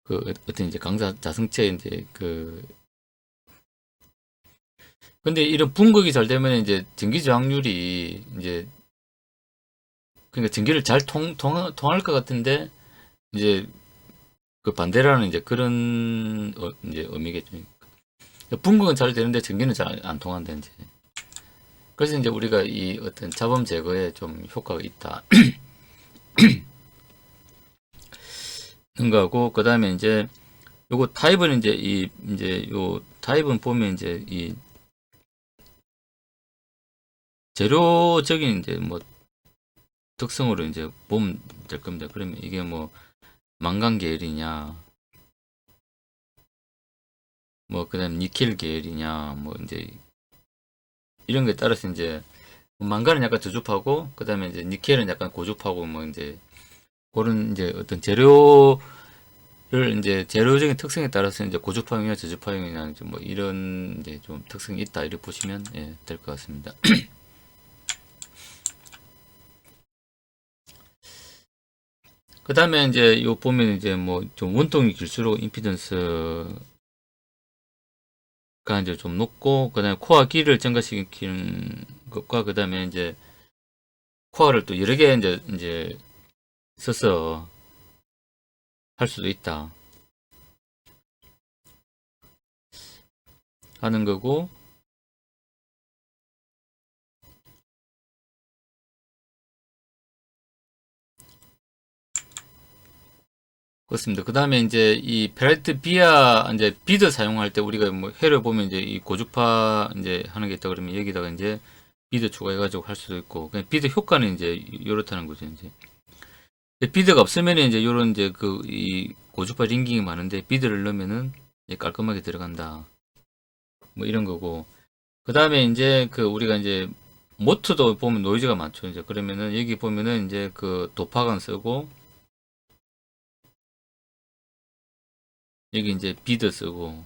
그 어떤 이제 강자 자성체 이제 그 근데 이런 분극이 잘 되면 이제 전기 저항률이 이제 그러니까 전기를 잘 통할 것 같은데 이제 그 반대라는 이제 그런 이제 의미겠죠. 분극은 잘 되는데 전기는 잘 안 통한다 이제. 그래서 이제 우리가 이 어떤 잡음 제거에 좀 효과가 있다. 는 거고 그 다음에 이제 요거 타입은 이제 요 타입은 보면 이제 이 재료적인 이제 뭐 특성으로 이제 보면 될 겁니다. 그러면 이게 뭐 망간 계열이냐, 뭐 그다음 니켈 계열이냐, 뭐 이제 이런 거에 따라서 이제 망간은 약간 저주파고, 그다음에 이제 니켈은 약간 고주파고, 뭐 이제 그런 이제 어떤 재료를 이제 재료적인 특성에 따라서 이제 고주파용이나 저주파용이나 이제 뭐 이런 이제 좀 특성이 있다 이렇게 보시면 예, 될 것 같습니다. 그 다음에 이제 요 보면 이제 뭐 좀 원통이 길수록 임피던스가 이제 좀 높고, 그 다음에 코어 길이를 증가시키는 것과, 그 다음에 이제 코어를 또 여러 개 이제 써서 할 수도 있다 하는 거고, 그렇습니다. 그 다음에 이제 이 페라이트 비아 이제 비드 사용할 때 우리가 뭐 해를 보면 이제 이 고주파 이제 하는 게 있다 그러면 여기다가 이제 비드 추가해가지고 할 수도 있고, 그냥 비드 효과는 이제 이렇다는 거죠. 이제 비드가 없으면 이제 요런 이제 그 이 고주파 링깅이 많은데 비드를 넣으면은 이제 깔끔하게 들어간다. 뭐 이런 거고. 그 다음에 이제 그 우리가 이제 모트도 보면 노이즈가 많죠. 이제 그러면은 여기 보면은 이제 그 도파간 쓰고, 여기 이제 비드 쓰고,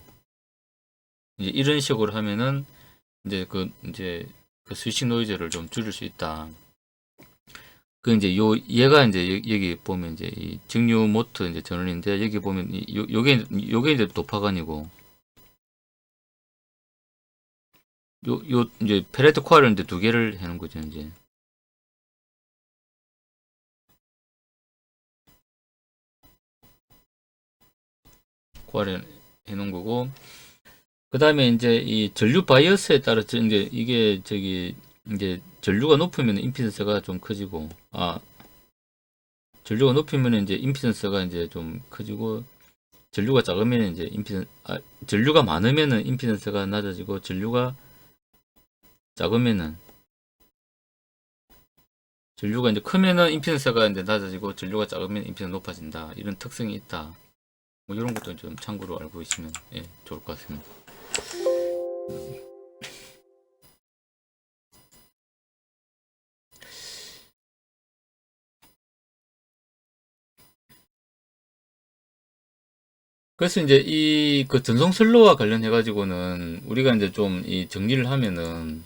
이제 이런 식으로 하면은 이제 그 스위칭 노이즈를 좀 줄일 수 있다. 그 이제 얘가 이제 여기 보면 이제 이 직류 모트 이제 전원인데, 여기 보면 요게 이제 도파간이고, 요 이제 페레트 코어를 이제 두 개를 해놓은 거죠. 이제 코어를 해놓은 거고, 그 다음에 이제 이 전류 바이어스에 따라서 이제 이게 저기 이제 전류가 높으면 임피던스가 좀 커지고, 전류가 높으면 이제 임피던스가 이제 좀 커지고, 전류가 작으면 이제 전류가 많으면은 임피던스가 낮아지고, 전류가 작으면은 전류가 이제 크면은 임피던스가 이제 낮아지고, 전류가 작으면 임피던스 높아진다. 이런 특성이 있다. 뭐 이런 것도 좀 참고로 알고 있으면 예, 좋을 것 같습니다. 그래서 이제 이 그 전송 슬로와 관련해 가지고는 우리가 이제 좀 이 정리를 하면은,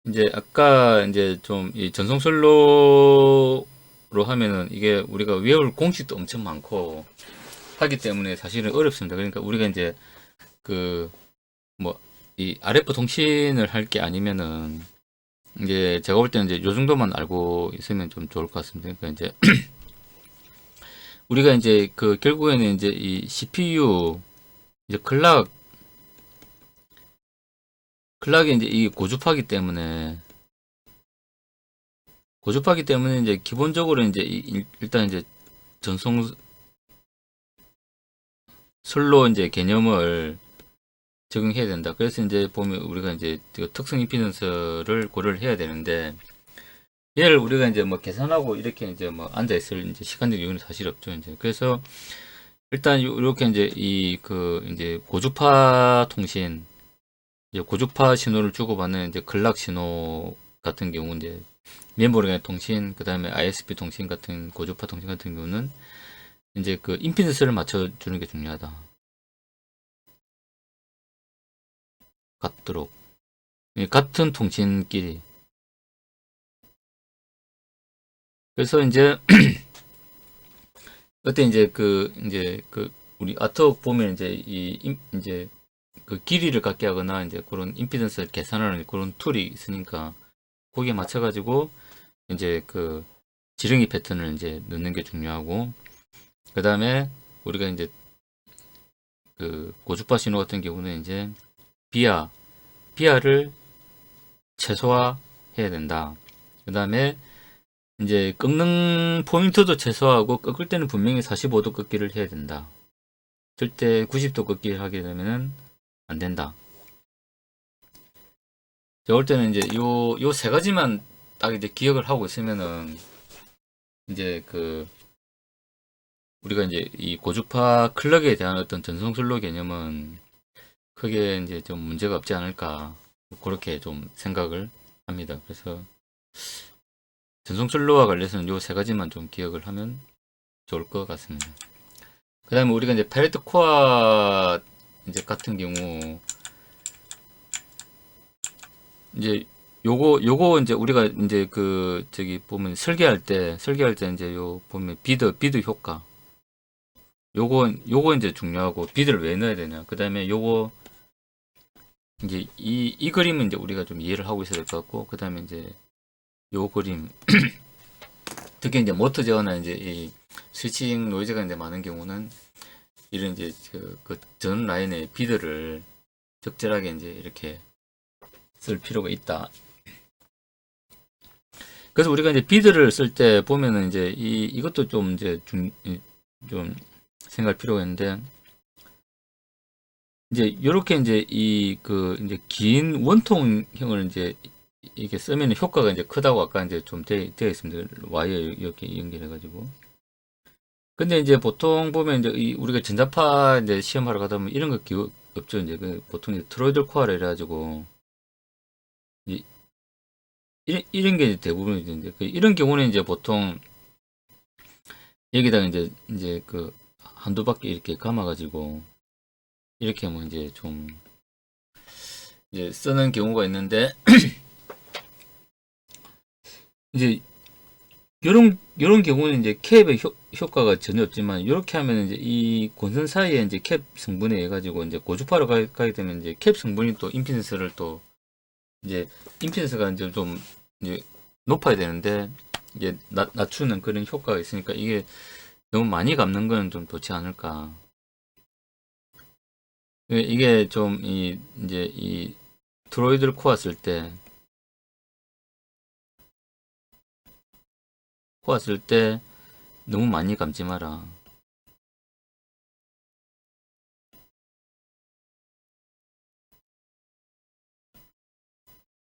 이제 아까 이제 좀 이 전송 슬로로 하면은 이게 우리가 외울 공식도 엄청 많고 하기 때문에 사실은 어렵습니다. 그러니까 우리가 이제 그 뭐 이 RF 통신을 할 게 아니면은 이제 제가 볼 때는 이제 요 정도만 알고 있으면 좀 좋을 것 같습니다. 그러니까 이제 우리가 이제 그 결국에는 이제 이 CPU 이제 클락이 이제 이 고주파기 때문에 이제 기본적으로 이제 일단 이제 전송 슬로 이제 개념을 적용해야 된다. 그래서 이제 보면 우리가 이제 그 특성 임피던스를 고려를 해야 되는데, 얘를 우리가 이제 뭐 계산하고 이렇게 이제 뭐 앉아 있을 이제 시간적 여유는 사실 없죠. 이제 그래서 일단 이렇게 이제 이 그 이제 고주파 통신, 이제 고주파 신호를 주고받는 이제 클락 신호 같은 경우, 이제 메모리 간 통신, 그 다음에 ISP 통신 같은 고주파 통신 같은 경우는 이제 그 임피던스를 맞춰주는 게 중요하다. 같도록. 같은 통신끼리. 그래서 이제 그때 이제 그 우리 아트웍 보면 이제 이제 그 길이를 갖게 하거나 이제 그런 임피던스를 계산하는 그런 툴이 있으니까 거기에 맞춰 가지고 이제 그 지렁이 패턴을 이제 넣는 게 중요하고, 그 다음에 우리가 이제 그 고주파 신호 같은 경우는 이제 비하를 최소화해야 된다. 그 다음에 이제 꺾는 포인트도 최소화하고, 꺾을 때는 분명히 45도 꺾기를 해야 된다. 절대 90도 꺾기를 하게 되면은 안 된다. 제가 볼 때는 이제 요 세 가지만 딱 이제 기억을 하고 있으면은 이제 그 우리가 이제 이 고주파 클럭에 대한 어떤 전송 슬로우 개념은 크게 이제 좀 문제가 없지 않을까 그렇게 좀 생각을 합니다. 그래서 전송 슬로우와 관련해서는 요 세 가지만 좀 기억을 하면 좋을 것 같습니다. 그 다음에 우리가 이제 패레트 코어 이제 같은 경우 이제 요거 이제 우리가 이제 그 저기 보면 설계할 때 이제 요 보면 비드 효과 요거 이제 중요하고 비드를 왜 넣어야 되냐. 그 다음에 요거 이제 이 그림은 이제 우리가 좀 이해를 하고 있어야 될 것 같고 그 다음에 이제 요 그림 특히 이제 모터 제어나 이제 이 스위칭 노이즈가 이제 많은 경우는 이런 이제 그 전 라인의 비드를 적절하게 이제 이렇게 쓸 필요가 있다. 그래서 우리가 이제 비드를 쓸 때 보면은 이제 이것도 좀 이제 좀 생각할 필요가 있는데 이제 요렇게 이제 이제 긴 원통형을 이제 이렇게 쓰면 효과가 이제 크다고 아까 이제 좀 되어 있습니다. 와이어 이렇게 연결해 가지고. 근데 이제 보통 보면 이제 우리가 전자파 이제 시험하러 가다 보면 이런 거 기억 없죠. 이제 보통 이제 트로이드 코어라 이래 가지고 이런 게 대부분이죠. 이제 이런 경우는 이제 보통 여기다가 이제 그 한두 바퀴 이렇게 감아가지고 이렇게 뭐 이제 좀 이제 쓰는 경우가 있는데 이제 요런 경우는 이제 캡의 효과가 전혀 없지만 이렇게 하면 이제 이 권선 사이에 이제 캡 성분에 의해 가지고 이제 고주파로 가게 되면 이제 캡 성분이 또 임피던스를 또 이제 임피던스가 이제 좀 이제 높아야 되는데 이제 낮추는 그런 효과가 있으니까 이게 너무 많이 감는 건 좀 좋지 않을까. 이게 좀 이제 이 드로이드를 코어 쓸 때 너무 많이 감지 마라.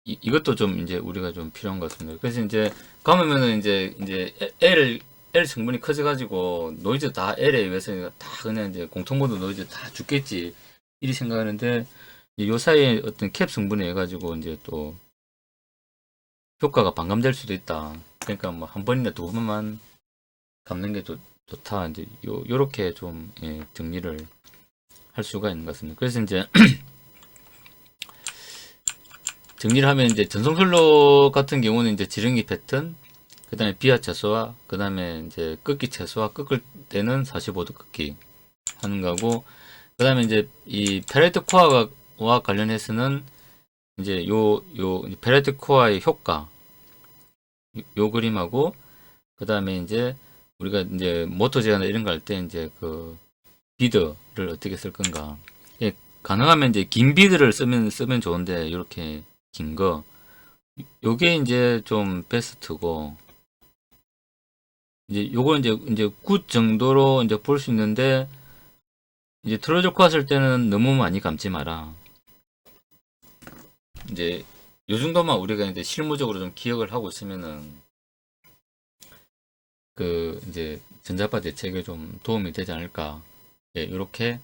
이것도 좀 이제 우리가 좀 필요한 것 같습니다. 그래서 이제 감으면은 이제 L 성분이 커져가지고 노이즈 다 L에 의해서 다 그냥 이제 공통모드 노이즈 다 죽겠지 이리 생각하는데 요 사이에 어떤 캡 성분에 의해 가지고 이제 또 효과가 반감될 수도 있다. 그러니까 뭐 한 번이나 두 번만 감는 게 좋다. 이제 요렇게 좀 정리를 할 수가 있는 것 같습니다. 그래서 이제 정리를 하면 이제 전송슬로 같은 경우는 이제 지름기 패턴, 그 다음에 비하 최소화, 그 다음에 이제 꺾기 최소화, 꺾을 때는 45도 꺾기 하는 거고, 그 다음에 이제 이 페레트 코어와 관련해서는 이제 페레트 코어의 효과, 요 그림하고, 그 다음에 이제 우리가 이제 모터 제어나 이런 거 할 때 이제 그 비드를 어떻게 쓸 건가. 예, 가능하면 이제 긴 비드를 쓰면 좋은데, 이렇게 긴 거. 요게 이제 좀 베스트고, 이제 요걸 이제 굿 정도로 이제 볼 수 있는데, 이제 틀어놓고 왔을 때는 너무 많이 감지 마라. 이제 요 정도만 우리가 이제 실무적으로 좀 기억을 하고 있으면은, 그 이제 전자파 대책에 좀 도움이 되지 않을까. 예, 이렇게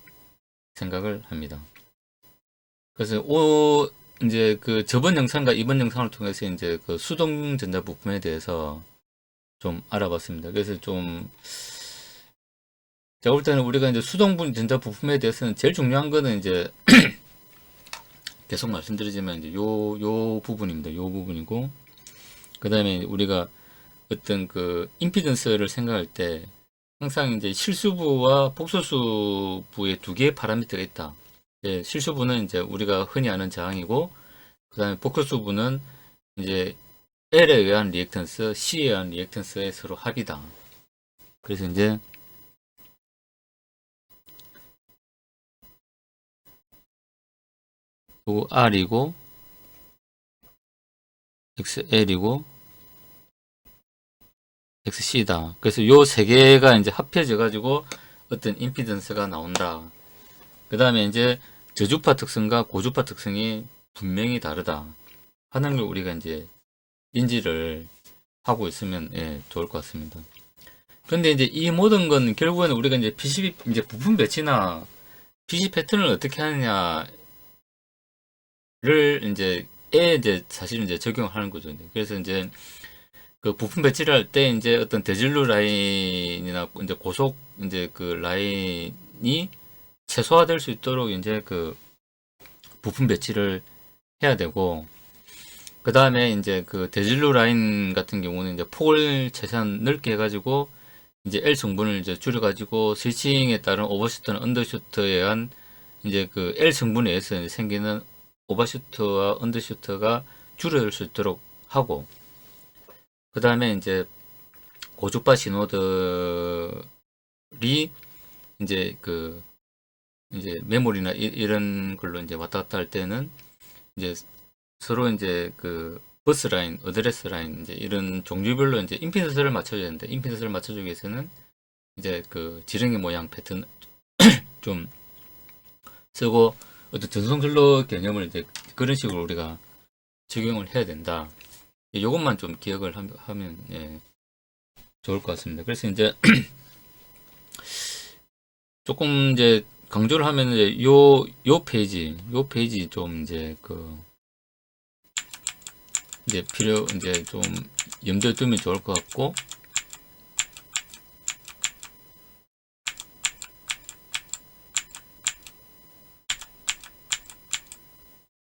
생각을 합니다. 그래서 이제 그 저번 영상과 이번 영상을 통해서 이제 그 수동 전자 부품에 대해서 좀 알아봤습니다. 그래서 좀 제가 볼 때는 우리가 이제 수동 전자 부품에 대해서는 제일 중요한 거는 이제 계속 말씀드리지만 이제 요 부분입니다. 요 부분이고 그 다음에 우리가 어떤 그 임피던스를 생각할 때 항상 이제 실수부와 복소수부의 두 개의 파라미터가 있다. 예, 실수부는 이제 우리가 흔히 아는 저항이고 그 다음에 복소수부는 이제 L에 의한 리액턴스, C에 의한 리액턴스의 서로 합이다. 그래서 이제 요 R이고 XL이고 XC다. 그래서 요 세 개가 이제 합해져 가지고 어떤 임피던스가 나온다. 그 다음에 이제 저주파 특성과 고주파 특성이 분명히 다르다 하는 걸 우리가 이제 인지를 하고 있으면 예, 좋을 것 같습니다. 그런데 이제 이 모든 건 결국에는 우리가 이제 PCB 이제 부품 배치나 PC 패턴을 어떻게 하느냐를 이제 사실은 이제 적용하는 거죠. 그래서 이제 그 부품 배치를 할 때 이제 어떤 대진로 라인이나 이제 고속 이제 그 라인이 최소화될 수 있도록 이제 그 부품 배치를 해야 되고, 그 다음에 이제 그 대진로 라인 같은 경우는 이제 폭을 최대한 넓게 해가지고 이제 L 성분을 이제 줄여가지고 스위칭에 따른 오버슈트나 언더슈트에 의한 이제 그 L 성분에 의해서 이제 생기는 오버슈트와 언더슈트가 줄여질 수 있도록 하고, 그 다음에 이제 고주파 신호들이 이제 그 이제 메모리나 이런 걸로 이제 왔다 갔다 할 때는 이제 서로 이제 그 버스 라인, 어드레스 라인 이제 이런 종류별로 이제 임피던스를 맞춰줘야 되는데, 임피던스를 맞춰주기 위해서는 이제 그 지렁이 모양 패턴 좀 쓰고 어떤 전송 슬롯 개념을 이제 그런 식으로 우리가 적용을 해야 된다. 이것만 좀 기억을 하면 예, 좋을 것 같습니다. 그래서 이제 조금 이제 강조를 하면 이제 요 페이지 좀 이제 그 이제 이제 좀 염두에 두면 좋을 것 같고,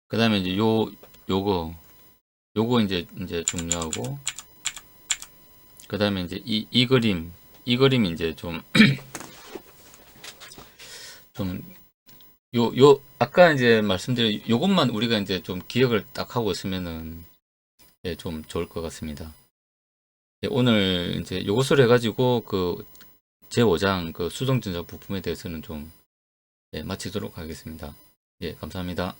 그 다음에 이제 요거 이제 중요하고, 그 다음에 이제 이 그림이 이제 좀 아까 이제 말씀드린 요것만 우리가 이제 좀 기억을 딱 하고 있으면은 예, 좀 좋을 것 같습니다. 예, 오늘 이제 요것을 해가지고 그 제5장 그 수동전자 부품에 대해서는 좀 예, 마치도록 하겠습니다. 예, 감사합니다.